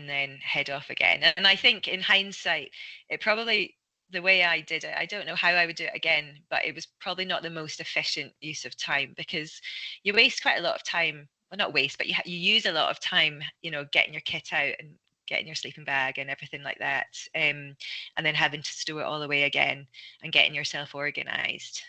then head off again. And I think in hindsight, it probably the way I did it, I don't know how I would do it again, but it was probably not the most efficient use of time because you waste quite a lot of time. Well, not waste, but you use a lot of time, getting your kit out and getting your sleeping bag and everything like that, and then having to stow it all away again and getting yourself organized.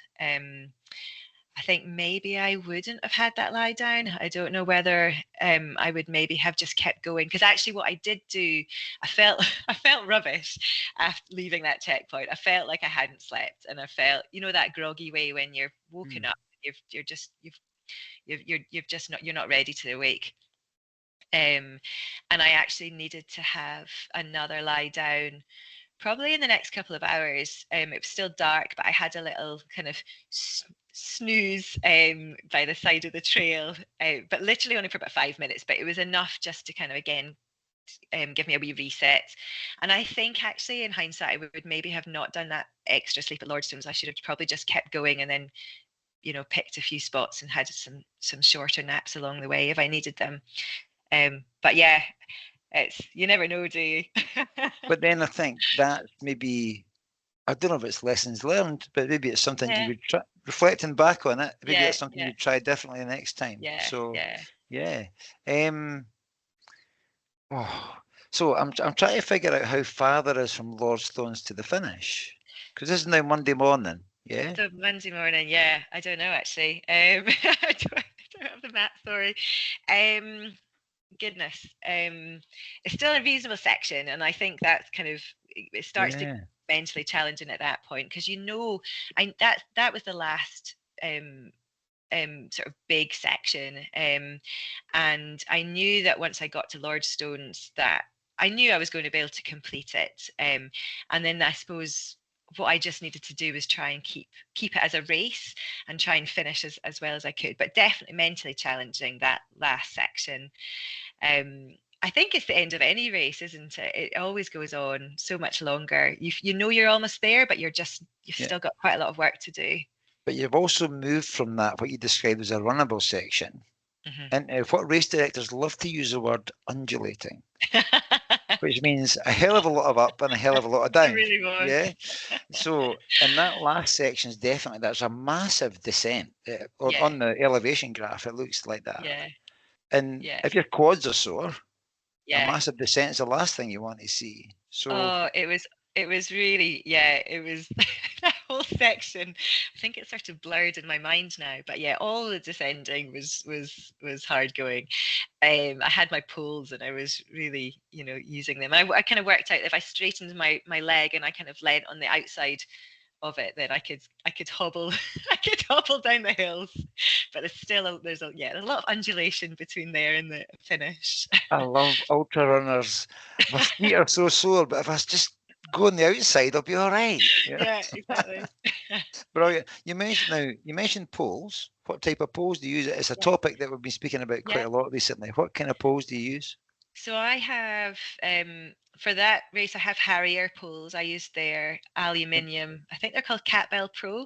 I think maybe I wouldn't have had that lie down. I don't know whether I would maybe have just kept going because actually what I did do, I felt I felt rubbish after leaving that checkpoint. I felt like I hadn't slept, and I felt that groggy way when you're woken Hmm. up. You're just you've just not you're not ready to awake. Um, and I actually needed to have another lie down probably in the next couple of hours. It was still dark, but I had a little kind of snooze by the side of the trail, but literally only for about 5 minutes. But it was enough just to kind of again give me a wee reset. And I think actually, in hindsight, I would maybe have not done that extra sleep at Lordstones. I should have probably just kept going and then picked a few spots and had some shorter naps along the way if I needed them. But yeah, it's you never know, do you? But then I think that maybe, I don't know if it's lessons learned, but maybe it's something you Yeah, would try, reflecting back on it, maybe yeah, that's something yeah, you'd try differently the next time. yeah, So yeah. yeah. Um oh, so I'm trying to figure out how far there is from Lordstones to the finish. Because this is now Monday morning, yeah? So Monday morning, yeah, I don't know actually. I don't have the map. Sorry. Um, Goodness. It's still a reasonable section, and I think that's kind of it starts to Yeah. mentally challenging at that point because that was the last sort of big section, and I knew that once I got to Lordstones that I knew I was going to be able to complete it, and then I suppose what I just needed to do was try and keep it as a race and try and finish as well as I could, but definitely mentally challenging that last section. I think it's the end of any race, isn't it? It always goes on so much longer. You know you're almost there, but you've Yeah. still got quite a lot of work to do. But you've also moved from that, what you described as a runnable section, Mhm. into what race directors love to use the word undulating, which means a hell of a lot of up and a hell of a lot of It down. really was. Yeah. So in that last section is definitely, there's a massive descent Yeah, on the elevation graph. It looks like that. yeah, And yeah, if your quads are sore, a yeah. massive descent is the last thing you want to see. So Oh, it was really, yeah, it was that whole section. I think it's sort of blurred in my mind now, but yeah, all the descending was hard going. I had my poles and I was really, using them. I kind of worked out if I straightened my leg and I kind of leant on the outside of it, then I could hobble, I could hobble down the hills, but there's a lot of undulation between there and the finish. I love ultra runners. My feet are so sore, but if I just go on the outside, I'll be all right. Yeah, exactly. Brilliant. You mentioned poles. What type of poles do you use? It's a Yeah. topic that we've been speaking about quite Yeah. a lot recently. What kind of poles do you use? So I have for that race I have Harrier poles. I used their aluminium. I think they're called Catbell Pro.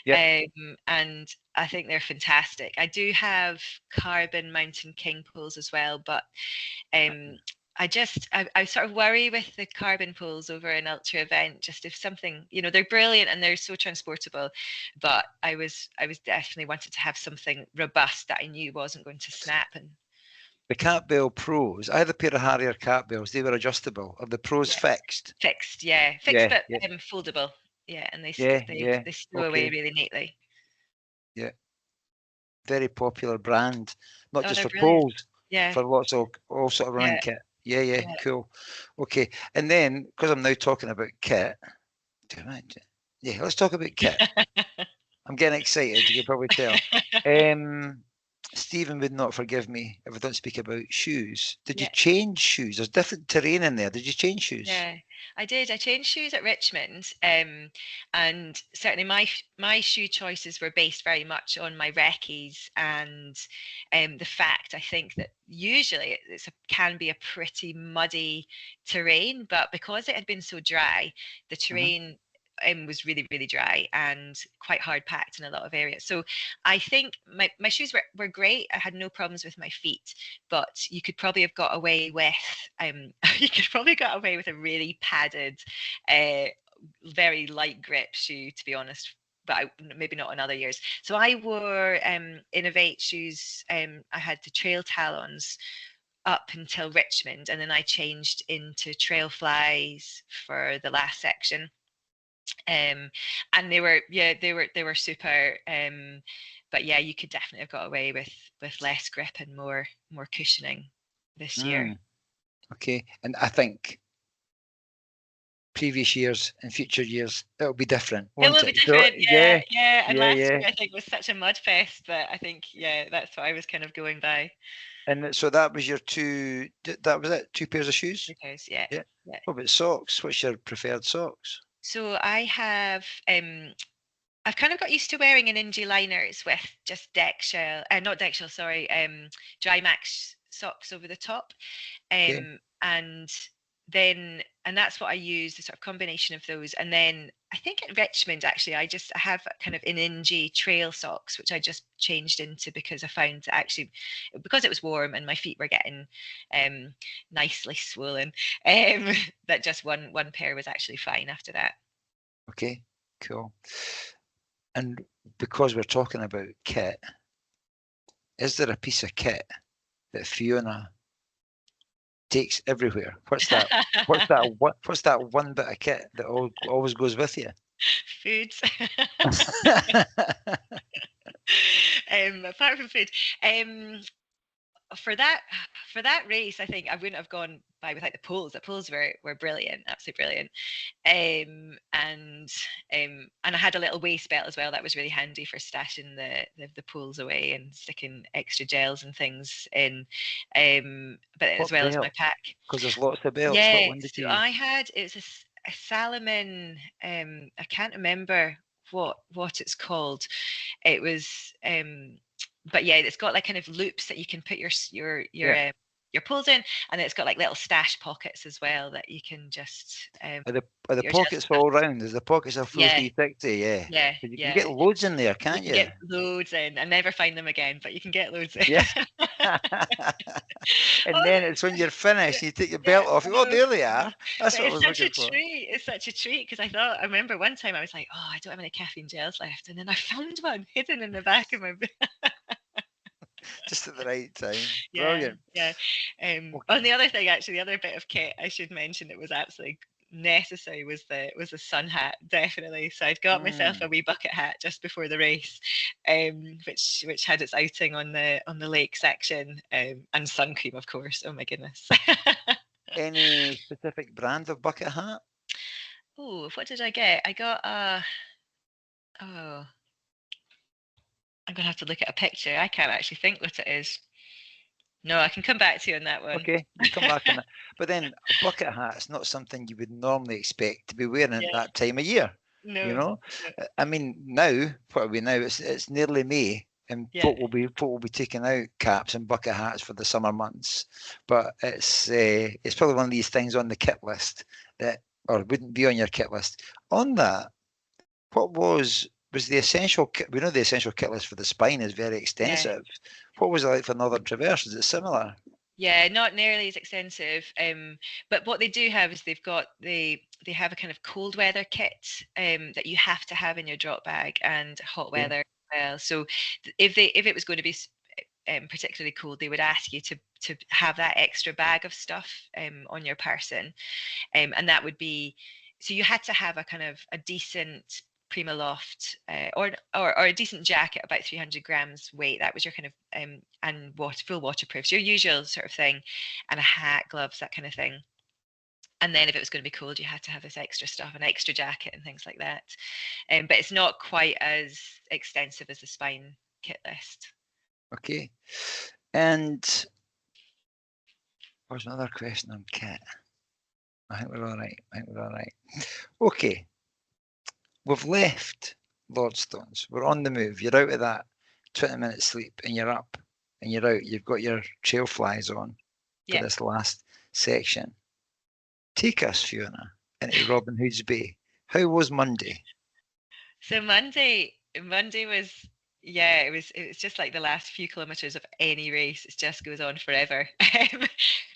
Yep. And I think they're fantastic. I do have carbon Mountain King poles as well, but um, I sort of worry with the carbon poles over an ultra event. Just if something, they're brilliant and they're so transportable, but I was definitely wanted to have something robust that I knew wasn't going to snap. And The Catbell Pros. I had a pair of Harrier Catbells. They were adjustable. Are the Pros yeah, fixed? fixed, Yeah, but yeah, foldable. Yeah, and yeah, yeah. they stow away Okay. really neatly. Yeah. Very popular brand, not Oh, just they're for brilliant. poles, Yeah, for lots of all sort of running yeah, kit. Yeah, yeah, yeah. cool. Okay. And then, because I'm now talking about kit, damn it. Yeah, let's talk about kit. I'm getting excited, you can probably tell. Um, Stephen would not forgive me if I don't speak about shoes. Did you Yeah, change shoes? There's different terrain in there. Did you change shoes? yeah. I did. I changed shoes at Richmond, and certainly my shoe choices were based very much on my recce's and the fact I think that usually can be a pretty muddy terrain, but because it had been so dry, the Mhm. terrain was really, really dry and quite hard packed in a lot of areas. So I think my shoes were great. I had no problems with my feet, but you could probably have got away with you could probably got away with a really padded, uh, very light grip shoe, to be honest. But maybe not in other years. So I wore Innovate shoes. I had the trail talons up until Richmond, and then I changed into trail flies for the last section. And they were super. But yeah, you could definitely have got away with less grip and more cushioning this year. Mm, okay. And I think previous years and future years, it'll be different, It won't will be it? So, different, yeah, yeah, yeah. And yeah, last yeah. year I think was such a mud fest that I think, yeah, that's what I was kind of going by. And so that was your that was it, two pairs of shoes? Because yeah, Yeah. yeah. What about socks? What's your preferred socks? So I've kind of got used to wearing an Ingy liners with just deck shell, not deck shell, sorry, dry max socks over the top. Okay. And and that's what I use, the sort of combination of those. And then I think at Richmond, actually, I have kind of an Ingy trail socks, which I just changed into because I found actually, because it was warm and my feet were getting um, nicely swollen, that just one pair was actually fine after that. Okay. Cool. And because we're talking about kit, is there a piece of kit that Fiona takes everywhere? What's that? What's that one bit of kit that always goes with you? Foods. Apart from food, for that for that race, I think I wouldn't have gone by without the poles. The poles were brilliant, absolutely brilliant. And I had a little waist belt as well. That was really handy for stashing the poles away and sticking extra gels and things in. But as What well as my belt? pack. Because there's lots of belts. What Yeah, one did so you use? I had it was a Salomon. I can't remember what it's called. It was, but yeah, it's got like kind of loops that you can put Yeah. your pulls in, and it's got like little stash pockets as well that you can just Are the put your gels pockets and stuff. all round? Is the pockets a full Yeah, 360? Yeah. yeah, 'Cause you can yeah. get loads in there, You can't can you? get loads in and never find them again, but you can get loads in. Yeah. And Oh, then it's when you're yeah, finished, you take your yeah, belt off. I You go, oh, know. there they are. That's But what I it's was such a looking for. treat. It's such a treat because I remember one time I was like, oh, I don't have any caffeine gels left. And then I found one hidden in the back of my Just at the right time. Yeah, Brilliant. yeah. Okay. And the other thing, actually, the other bit of kit I should mention that was absolutely necessary was the sun hat, definitely. So I'd got myself a Mm. wee bucket hat just before the race, which had its outing on the lake section, and sun cream, of course. Oh my goodness. Any specific brand of bucket hat? Oh, what did I get? I got a oh. I'm gonna have to look at a picture. I can't actually think what it is. No, I can come back to you on that one. Okay, you come back on that. But then a bucket hat's not something you would normally expect to be wearing at Yeah. that time of year. You No. know, No. I mean, now what are we now? It's nearly May, and Yeah. folk will be taking out caps and bucket hats for the summer months. But it's probably one of these things on the kit list that, or wouldn't be on your kit list. On that, what was the essential kit? We know the essential kit list for the spine is very Yeah. extensive. What was it like for Northern Traverse? Is it similar? Yeah, not nearly as extensive. But what they do have is they have a kind of cold weather kit that you have to have in your drop bag, and hot Okay. weather as well. So if it was going to be particularly cold, they would ask you to have that extra bag of stuff on your person, and that would be, so you had to have a kind of a decent Prima Loft or a decent jacket, about 300 grams weight. That was your kind of and full waterproof, so your usual sort of thing, and a hat, gloves, that kind of thing. And then if it was going to be cold, you had to have this extra stuff, an extra jacket and things like that. But it's not quite as extensive as the spine kit list. Okay. And there's another question on kit. I think we're all right. I think we're all right. Okay. We've left Lordstones. We're on the move. You're out of that 20-minute sleep and you're up and you're out. You've got your trail flies on for Yeah. this last section. Take us, Fiona, into Robin Hood's Bay. How was Monday? So Monday was, yeah, it was just like the last few kilometers of any race. It just goes on forever.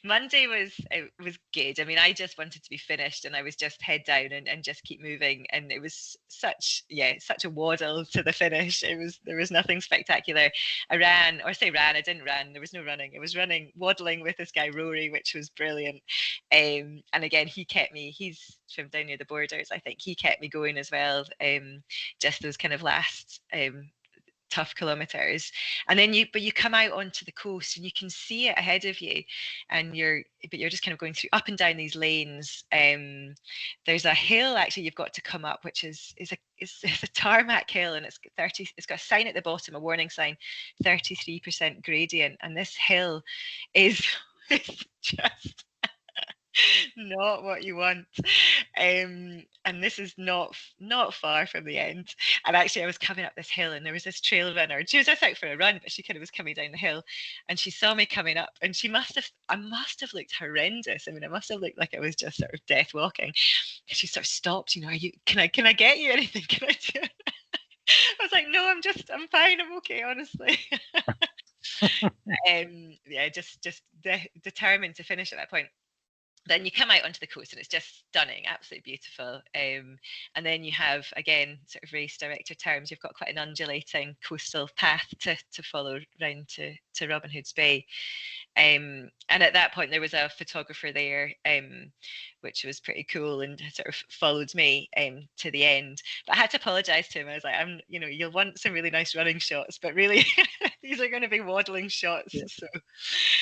Monday was good. I mean, I just wanted to be finished, and I was just head down and just keep moving. And it was such a waddle to the finish. There was nothing spectacular. I ran, or I say ran, I didn't run. There was no running. I was waddling with this guy Rory, which was brilliant. And again, he kept me. He's from down near the borders. I think he kept me going as well. Just those kind of last tough kilometers, and then you come out onto the coast and you can see it ahead of you, and you're just kind of going through up and down these lanes. There's a hill actually you've got to come up, which is a tarmac hill, and it's got a sign at the bottom, a warning sign, 33% gradient, and this hill is just not what you want. And this is not far from the end. And actually, I was coming up this hill, and there was this trail runner. She was just out for a run, but she kind of was coming down the hill, and she saw me coming up, and I must have looked horrendous. I mean, I must have looked like I was just sort of death walking. She sort of stopped. Can I get you anything? Can I do it? I was like, no, I'm fine. I'm okay, honestly. Yeah, just determined to finish at that point. Then you come out onto the coast and it's just stunning, absolutely beautiful. And then you have, again, sort of race director terms, you've got quite an undulating coastal path to follow round to Robin Hood's Bay. And at that point, there was a photographer there, which was pretty cool, and sort of followed me to the end. But I had to apologise to him. I was like, you'll want some really nice running shots, but really, these are going to be waddling shots. Yeah. So,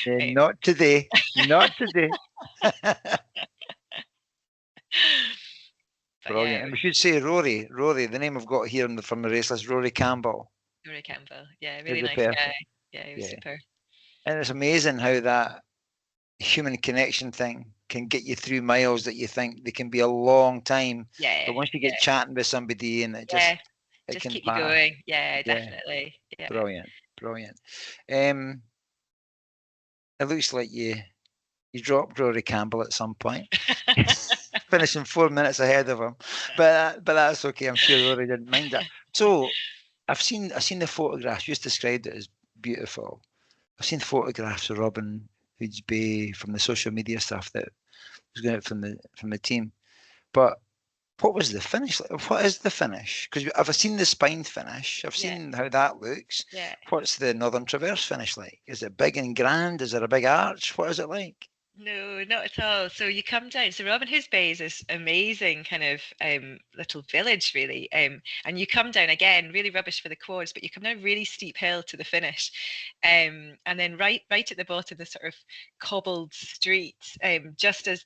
Not today. Not today. Brilliant. Yeah, And we should say Rory, the name we've got here from the race list, Rory Campbell. Rory Campbell. Yeah, Is really a nice person. guy. Yeah, he was Yeah. super. And it's amazing how that human connection thing can get you through miles that you think they can be a long time. Yeah. But once you get chatting with somebody and it Yeah. it Just can keep you pass. going. Yeah, Yeah. definitely. Yeah. Brilliant. It looks like you dropped Rory Campbell at some point, finishing 4 minutes ahead of him. But that's okay. I'm sure Rory didn't mind that. So I've seen the photographs. You just described it as beautiful. I've seen photographs of Robin Hood's Bay from the social media stuff that was going out from the team. But what was the finish like? What is the finish? Because I've seen the spine finish. I've seen how that looks. Yeah. What's the Northern Traverse finish like? Is it big and grand? Is there a big arch? What is it like? No, not at all. So you come down. So Robin Hood's Bay is this amazing kind of little village, really. And you come down again, really rubbish for the quads, but you come down a really steep hill to the finish. And then right at the bottom, the sort of cobbled street, just as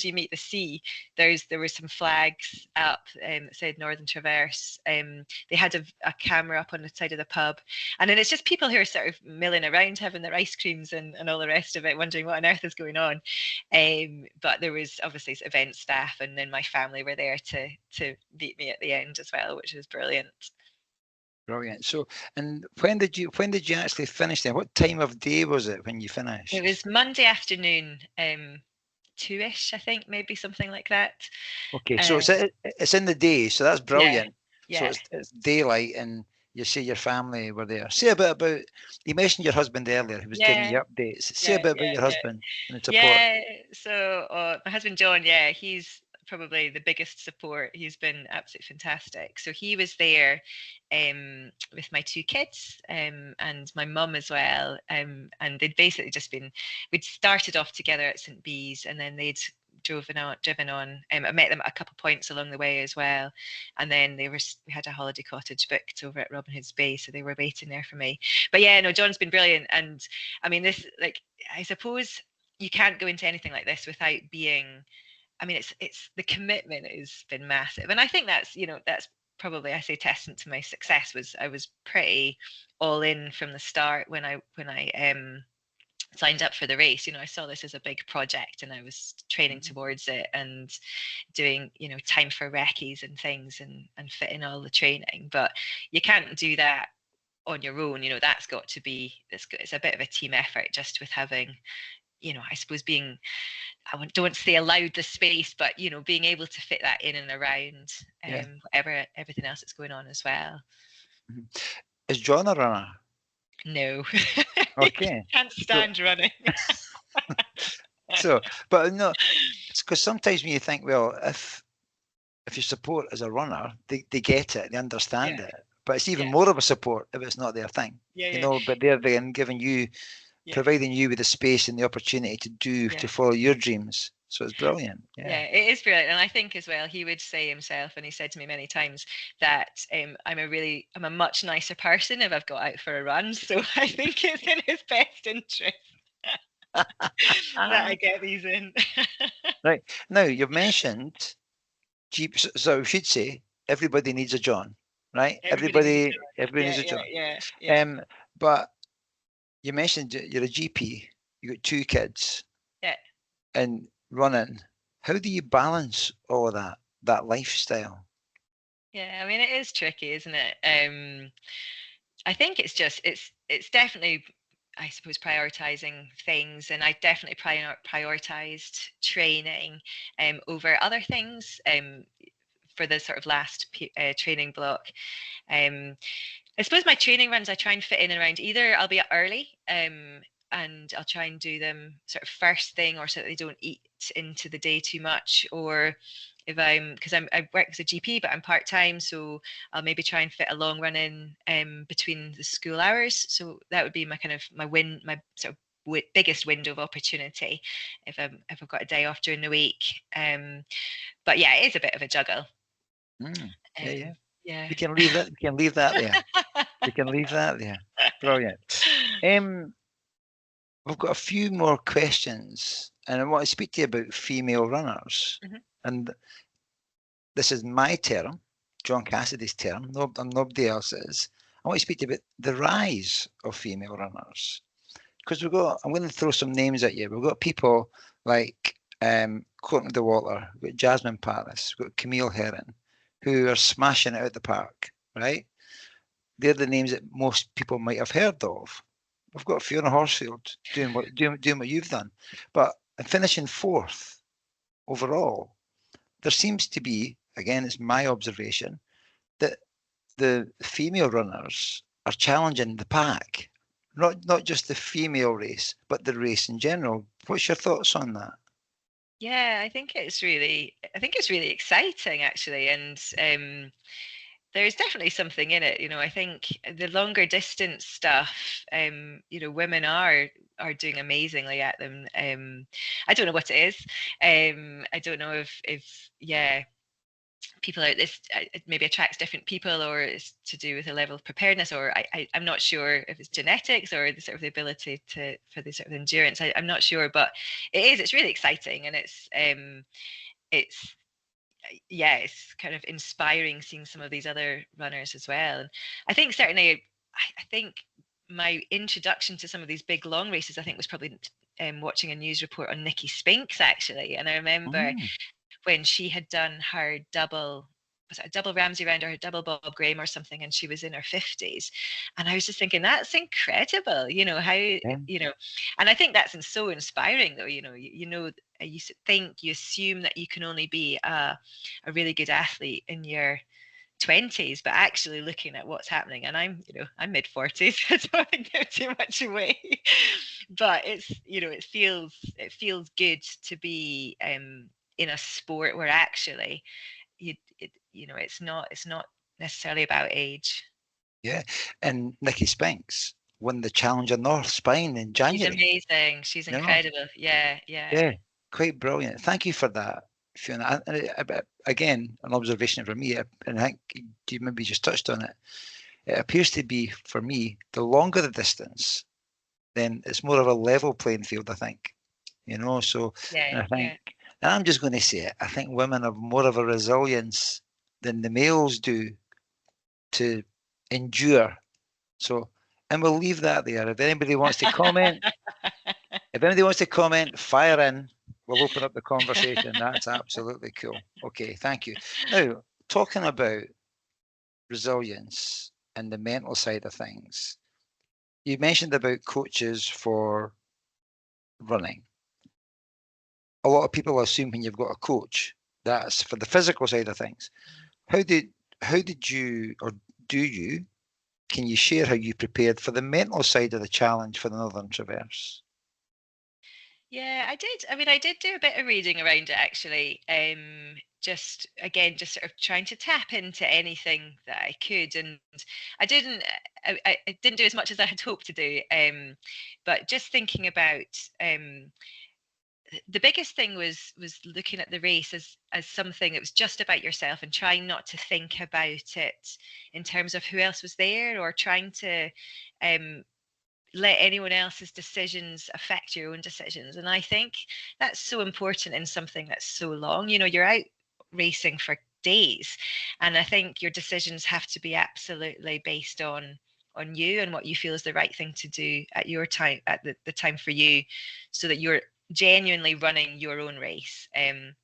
you meet the sea, there were some flags up that said Northern Traverse. They had a camera up on the side of the pub, and then it's just people who are sort of milling around, having their ice creams and all the rest of it, wondering what on earth is going on. But there was obviously event staff, and then my family were there to meet me at the end as well, which was brilliant. Brilliant. So, and when did you actually finish then? What time of day was it when you It finished? was Monday afternoon, 2ish, I think, maybe something like that. Okay, so Uh, it's in the day, so that's yeah, brilliant. So yeah, it's daylight, and you say your family were there. Say a bit about. You mentioned your husband earlier, who was giving yeah, you updates. Say a yeah, bit about yeah, your yeah. husband and the support. Yeah, so my husband John, yeah, he's probably the biggest support. He's been absolutely fantastic. So he was there with my two kids and my mum as well. And they'd basically just been, we'd started off together at St. Bees and then they'd driven on. I met them at a couple of points along the way as well. And then we had a holiday cottage booked over at Robin Hood's Bay, so they were waiting there for me. But yeah, no, John's been brilliant. And I mean, this, like, I suppose you can't go into anything like this without being, I mean, it's the commitment has been massive. And I think that's probably, I say, testament to my success. Was I was pretty all in from the start when I signed up for the race. I saw this as a big project and I was training Mhm. towards it and doing, time for recce's and things and fitting all the training. But you can't do that on your own. That's got to be, it's a bit of a team effort, just with having, I suppose, being, don't want to say allowed the space, but being able to fit that in and around Yeah. whatever everything else that's going on as well. Mhm. Is John a runner? No, he Okay. can't So, stand running. so, but no, it's because sometimes when you think, well, if your support is a runner, they get it, they Yeah, understand it. But it's even yeah, more of a support if it's not their thing, yeah, yeah, But they're then giving you, yeah, providing you with the space and the opportunity yeah. to follow your dreams. So it's brilliant. Yeah. Yeah, it is brilliant, and I think as well he would say himself, and he said to me many times that I'm a much nicer person if I've got out for a run. So I think it's in his best interest that I get these in. Right. Now you've mentioned Jeep, so we should say everybody needs a John, right? Everybody needs a Everybody yeah, needs a yeah, John. yeah, yeah, Um, but you mentioned you're a GP, you got two kids yeah, and running. How do you balance all of that lifestyle? yeah. I mean, it is tricky, isn't it? I think it's definitely, I suppose, prioritizing things, and I definitely prioritized training over other things for the sort of last training block. Um, I suppose my training runs I try and fit in and around, either I'll be up early and I'll try and do them sort of first thing, or so that they don't eat into the day too much, or if because I work as a GP but I'm part time, so I'll maybe try and fit a long run in between the school hours. So that would be my sort of biggest window of opportunity if I've got a day off during the week. But yeah, it is a bit of a juggle. Mm, yeah, yeah. Um, yeah. We can leave that. We can leave that there. We can leave that there. Brilliant. Um, we've got a few more questions, and I want to speak to you about female runners. Mhm. And this is my term, John Cassidy's term, nobody else's. I want to speak to you about the rise of female runners. Because I'm going to throw some names at you. We've got people like Courtney DeWalter, we've got Jasmine Paris, we've got Camille Herron, who are smashing it out the park, right? They're the names that most people might have heard of. We've got Fiona Horsfield doing what you've done. But finishing fourth overall, there seems to be, again, it's my observation, that the female runners are challenging the pack, not just the female race, but the race in general. What's your thoughts on that? Yeah, I think it's really exciting actually, and there's definitely something in it. I think the longer distance stuff, women are doing amazingly at them. I don't know what it is. I don't know if yeah, people out this it maybe attracts different people, or it's to do with a level of preparedness, or I'm not sure if it's genetics or the sort of the ability for the sort of endurance. I'm not sure, but it's really exciting, and it's yeah, it's kind of inspiring seeing some of these other runners as well. And I think certainly, I think my introduction to some of these big long races, I think, was probably watching a news report on Nikki Spinks, actually. And I remember Mm, when she had done her double, was it a double Ramsey round or a double Bob Graham or something, and she was in her 50s. And I was just thinking, that's incredible, how, yeah, and I think that's so inspiring, though. You think, you assume that you can only be a really good athlete in your 20s, but actually looking at what's happening, and I'm mid 40s. I don't think they're too much away. But it feels good to be in a sport where actually it's not necessarily about age. yeah. And Nikki Spinks won the Challenger North Spine in She's January. amazing. She's No, incredible. Yeah, yeah. yeah, quite brilliant. Thank you for that, Fiona. Again, an observation for me, and I think you maybe just touched on it. It appears to be, for me, the longer the distance, then it's more of a level playing field, I think. So, Yeah, and I think, yeah. and I'm just going to say it, I think women have more of a resilience than the males do to endure. So, and we'll leave that there. If anybody wants to comment, fire in. We'll open up the conversation. That's absolutely cool. Okay, thank you. Now, talking about resilience and the mental side of things, you mentioned about coaches for running. A lot of people assume when you've got a coach, that's for the physical side of things. How did you, or do you, can you share how you prepared for the mental side of the challenge for the Northern Traverse? Yeah, I did. I mean, I did do a bit of reading around it, actually. Just again, just sort of trying to tap into anything that I could, and I didn't. I didn't do as much as I had hoped to do. But just thinking about the biggest thing was looking at the race as something that was just about yourself, and trying not to think about it in terms of who else was there, or trying to um, let anyone else's decisions affect your own decisions. And I think that's so important in something that's so long. You're out racing for days, and I think your decisions have to be absolutely based on you and what you feel is the right thing to do at your time, at the time for you, so that you're genuinely running your own race. And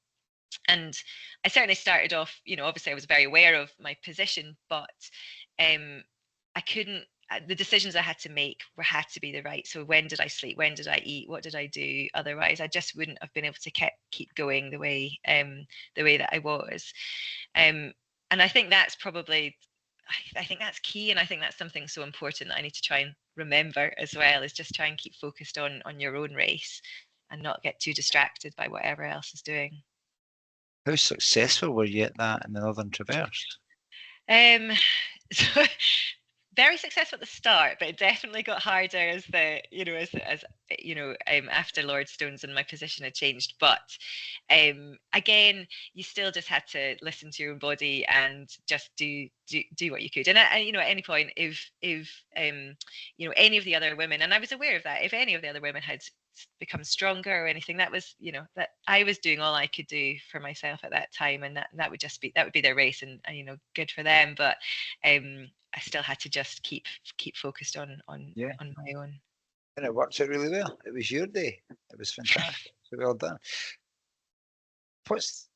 I certainly started off, obviously I was very aware of my position, but I couldn't. The decisions I had to make had to be the right. So when did I sleep? When did I eat? What did I do? Otherwise, I just wouldn't have been able to keep going the way that I was. And I think that's probably, I think that's key, and I think that's something so important that I need to try and remember as well. Is just try and keep focused on your own race, and not get too distracted by whatever else is doing. How successful were you at that in the Northern Traverse? Um, so very successful at the start, but it definitely got harder as after Lordstones and my position had changed. But again, you still just had to listen to your own body and just do what you could. And at any point, if any of the other women, and I was aware of that, if any of the other women had become stronger or anything, that was that I was doing all I could do for myself at that time, and that would be their race, and good for them. But I still had to just keep focused Yeah, on my own. and it worked out really well. It was your day. It was fantastic. So well done. What's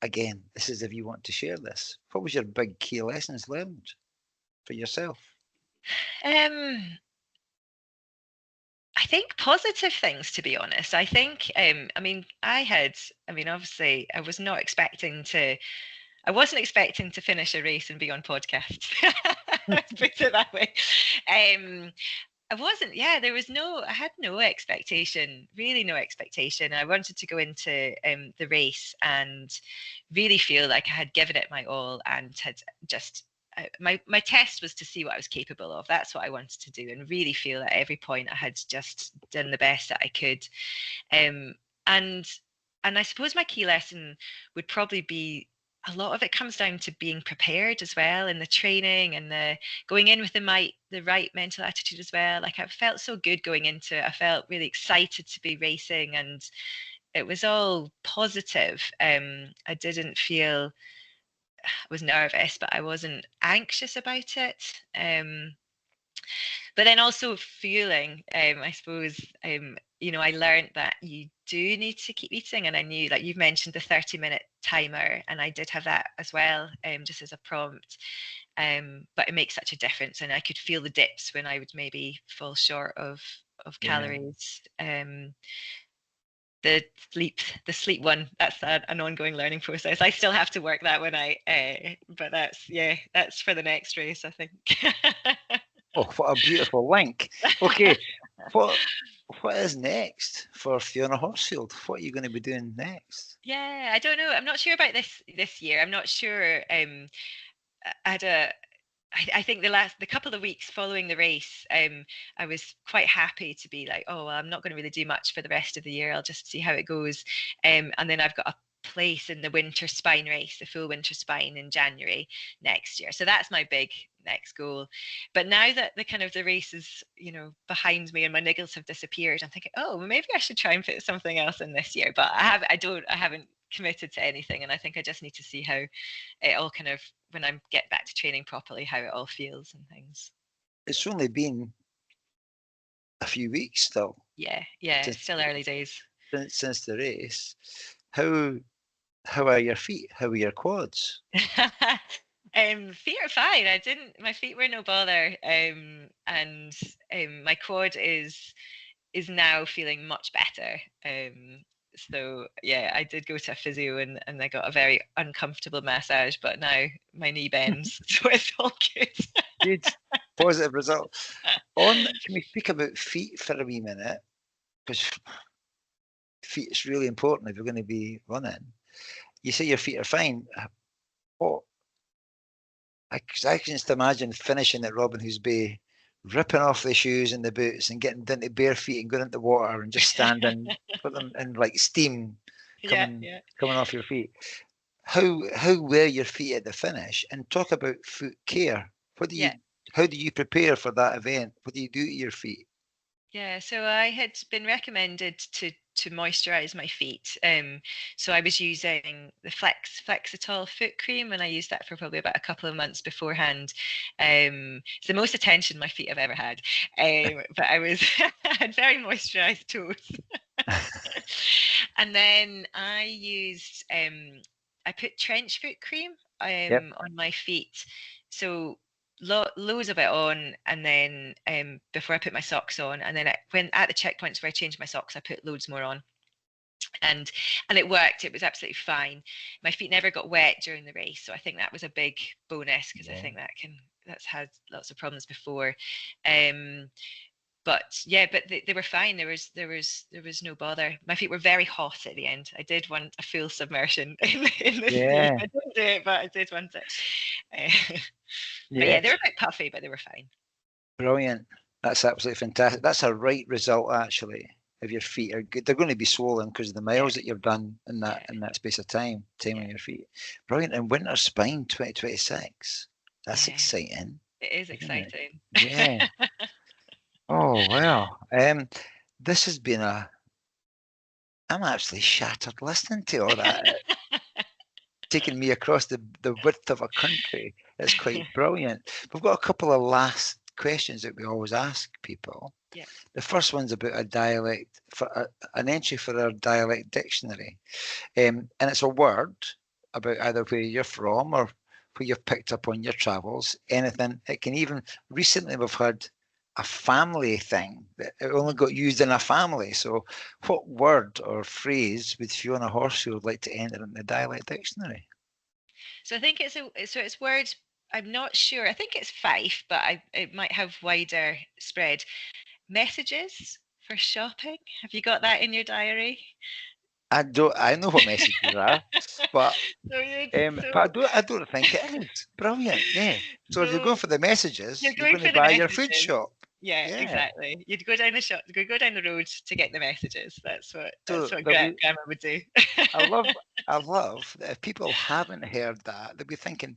Again? This is if you want to share this. What was your big key lessons learned for yourself? Um, I think positive things, to be honest. I think, obviously, I wasn't expecting to finish a race and be on podcasts. Let's put it that way. I wasn't, yeah, I had no expectation, really no expectation. I wanted to go into the race and really feel like I had given it my all, and had just my test was to see what I was capable of. That's what I wanted to do, and really feel at every point I had just done the best that I could. Um, and I suppose my key lesson would probably be a lot of it comes down to being prepared as well, in the training and the going in with the right mental attitude as well. Like I felt so good going into it. I felt really excited to be racing, and it was all positive. I didn't feel I was nervous, but I wasn't anxious about it. But then also fueling, I suppose, I learned that you do need to keep eating. And I knew, like you've mentioned, the 30-minute timer, and I did have that as well, just as a prompt. But it makes such a difference. And I could feel the dips when I would maybe fall short of Yeah. calories. The sleep one, that's an ongoing learning process. I still have to work that when but that's for the next race, I think. Oh, what a beautiful link. Okay, what what is next for Fiona Horsfield? What are you going to be doing next? Yeah, I don't know. I'm not sure about this year. I'm not sure. I had a I think the couple of weeks following the race, I was quite happy to be like, oh, well, I'm not going to really do much for the rest of the year. I'll just see how it goes. And then I've got a place in the winter spine race, the full winter spine in January next year. So that's my big next goal. But now that the race is, behind me and my niggles have disappeared, I'm thinking, oh, well, maybe I should try and put something else in this year. But I haven't committed to anything, and I think I just need to see how it all when I get back to training properly, how it all feels and things. It's only been a few weeks still Yeah, since still early days. since the race. How are your feet? How are your quads? Feet are fine. My feet were no bother. And my quad is now feeling much better. So yeah, I did go to a physio, and I got a very uncomfortable massage, but now my knee bends, so it's all good. Good, positive result. Can we speak about feet for a wee minute? Because feet is really important if you're going to be running. You say your feet are fine. What I can just imagine finishing at Robin Hood's Bay, ripping off the shoes and the boots and getting down to bare feet and going into the water and just standing with them in like steam Yeah, coming yeah, coming off your feet. How were your feet at the finish? And talk about foot care. yeah. How do you prepare for that event? What do you do to your feet? Yeah, so I had been recommended to moisturize my feet. So I was using the Flexitol foot cream, and I used that for probably about a couple of months beforehand. It's the most attention my feet have ever had. But I had very moisturized toes. And then I put trench foot cream Yep. on my feet. So loads of it on, and then before I put my socks on, and then when at the checkpoints where I changed my socks, I put loads more on, and it worked. It was absolutely fine. My feet never got wet during the race, so I think that was a big bonus, because I Yeah. think that's had lots of problems before. Um, but they were fine. There was no bother. My feet were very hot at the end. I did want a full submersion in the sea. Yeah. I didn't do it, but I did want it. Uh, but Yeah. yeah, they were a bit puffy, but they were fine. Brilliant. That's absolutely fantastic. That's a right result actually. If your feet are good, they're going to be swollen because of the Yeah, miles that you've done in that yeah, space of time yeah, on your feet. Brilliant. And Winter Spine 2026. That's yeah. exciting, It is isn't it? exciting. Yeah. Oh well. This has been I'm actually shattered listening to all that, taking me across the width of a country. It's quite brilliant. We've got a couple of last questions that we always ask people. Yeah. The first one's about a dialect, an entry for our dialect dictionary. And it's a word about either where you're from or where you've picked up on your travels, anything. It can even, recently we've had a family thing that it only got used in a family. So what word or phrase would Fiona Horsfield like to enter in the dialect dictionary? So I think it's words. I'm not sure. I think it's five, but it might have wider spread. Messages for shopping. Have you got that in your diary? I know what messages are, but So you'd but I don't think it is. Brilliant, yeah. So if you're going so for the messages, you're you're going going to for the buy your food messages. shop. Yeah, Yeah. exactly. You'd go down the shop, go down the road to get the messages. That's So what there'll be, grandma would do. I love, I love that if people haven't heard that, they'll be thinking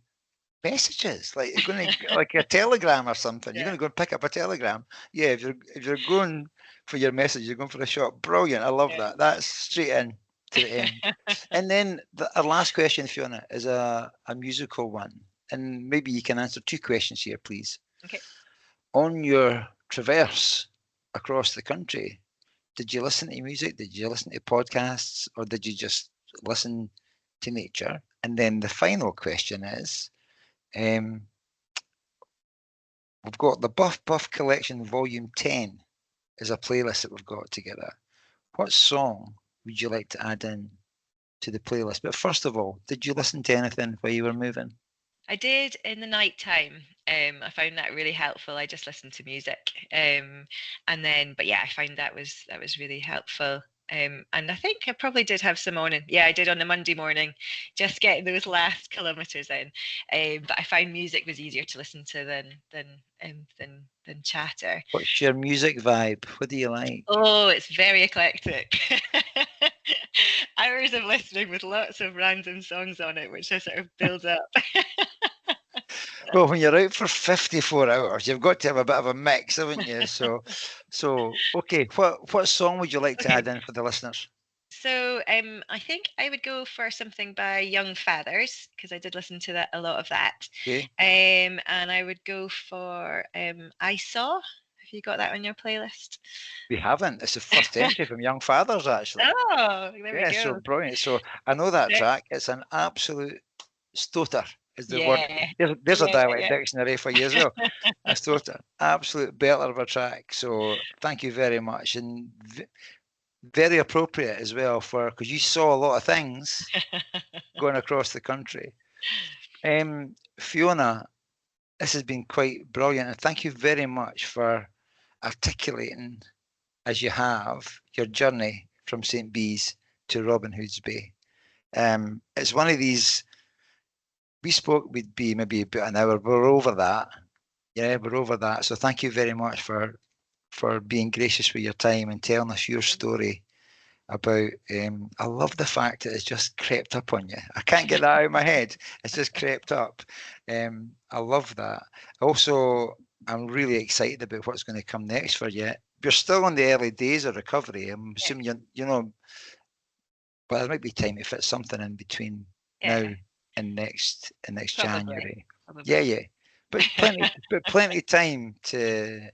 messages like you're going to like a telegram or something. You're Yeah. going to go and pick up a telegram. Yeah, if you're going for your message, you're going for a shop. Brilliant. I love Yeah. that. That's straight in to the end. And then our last question, Fiona, is a musical one. And maybe you can answer two questions here, please. Okay. On your traverse across the country, did you listen to music? Did you listen to podcasts? Or did you just listen to nature? And then the final question is, um, we've got the Buff Buff Collection Volume 10 is a playlist that we've got together. What song would you like to add in to the playlist? But first of all, did you listen to anything while you were moving? I did in the night time. I found that really helpful. I just listened to music, and then, but yeah, I found that was really helpful. And I think I probably did have some morning. Yeah, I did on the Monday morning, just getting those last kilometers in. But I found music was easier to listen to than chatter. What's your music vibe? What do you like? Oh, it's very eclectic. Hours of listening with lots of random songs on it, which I sort of build up. Well, when you're out for 54 hours, you've got to have a bit of a mix, haven't you? So okay, what song would you like to Okay. add in for the listeners? So I think I would go for something by Young Fathers because I did listen to that a lot of that. Okay, And I would go for I Saw. Have you got that on your playlist? we haven't. It's the first entry from Young Fathers, actually. Oh, there we Yeah, so go. brilliant. So I know that track. It's an absolute stoter, is the word. Yeah, There's a yeah, dialect yeah. dictionary for you as well. A stoter, absolute belter of a track. So thank you very much, and very appropriate as well for because you saw a lot of things going across the country. Fiona, this has been quite brilliant, and thank you very much for articulating, as you have, your journey from St. Bees to Robin Hood's Bay. It's one of these. We spoke we'd be maybe about an hour. We're over that. Yeah, we're over that. So thank you very much for being gracious with your time and telling us your story about. I love the fact that it's just crept up on you. I can't get that out of my head. It's just crept up. I love that. Also, I'm really excited about what's going to come next for you. You're still in the early days of recovery. I'm Yeah, assuming you know, but there might be time to fit something in between now yeah, and next probably, January. Yeah, probably. yeah. But plenty of time to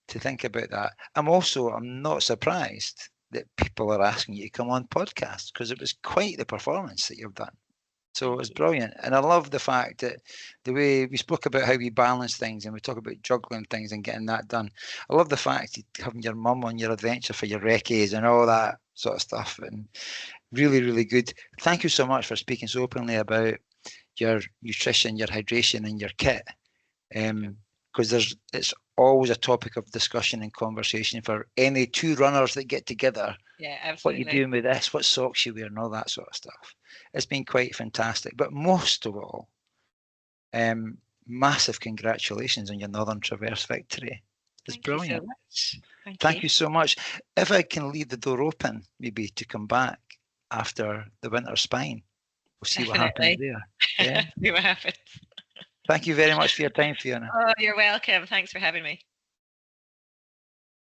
think about that. I'm not surprised that people are asking you to come on podcasts because it was quite the performance that you've done. So it Thank was you. brilliant. And I love the fact that the way we spoke about how we balance things and we talk about juggling things and getting that done. I love the fact that having your mum on your adventure for your recce's and all that sort of stuff. And really, really good. Thank you so much for speaking so openly about your nutrition, your hydration, and your kit. Because it's always a topic of discussion and conversation for any two runners that get together. Yeah, What you absolutely. doing with this? What socks you wear, and all that sort of stuff. It's been quite fantastic. But most of all, massive congratulations on your Northern Traverse victory. It's Thank you so brilliant. much. Thank you. Thank you so much. If I can leave the door open, maybe to come back after the winter spine, we'll see what happens Definitely. there. Yeah. See what happens. Thank you very much for your time, Fiona. Oh, you're welcome. Thanks for having me.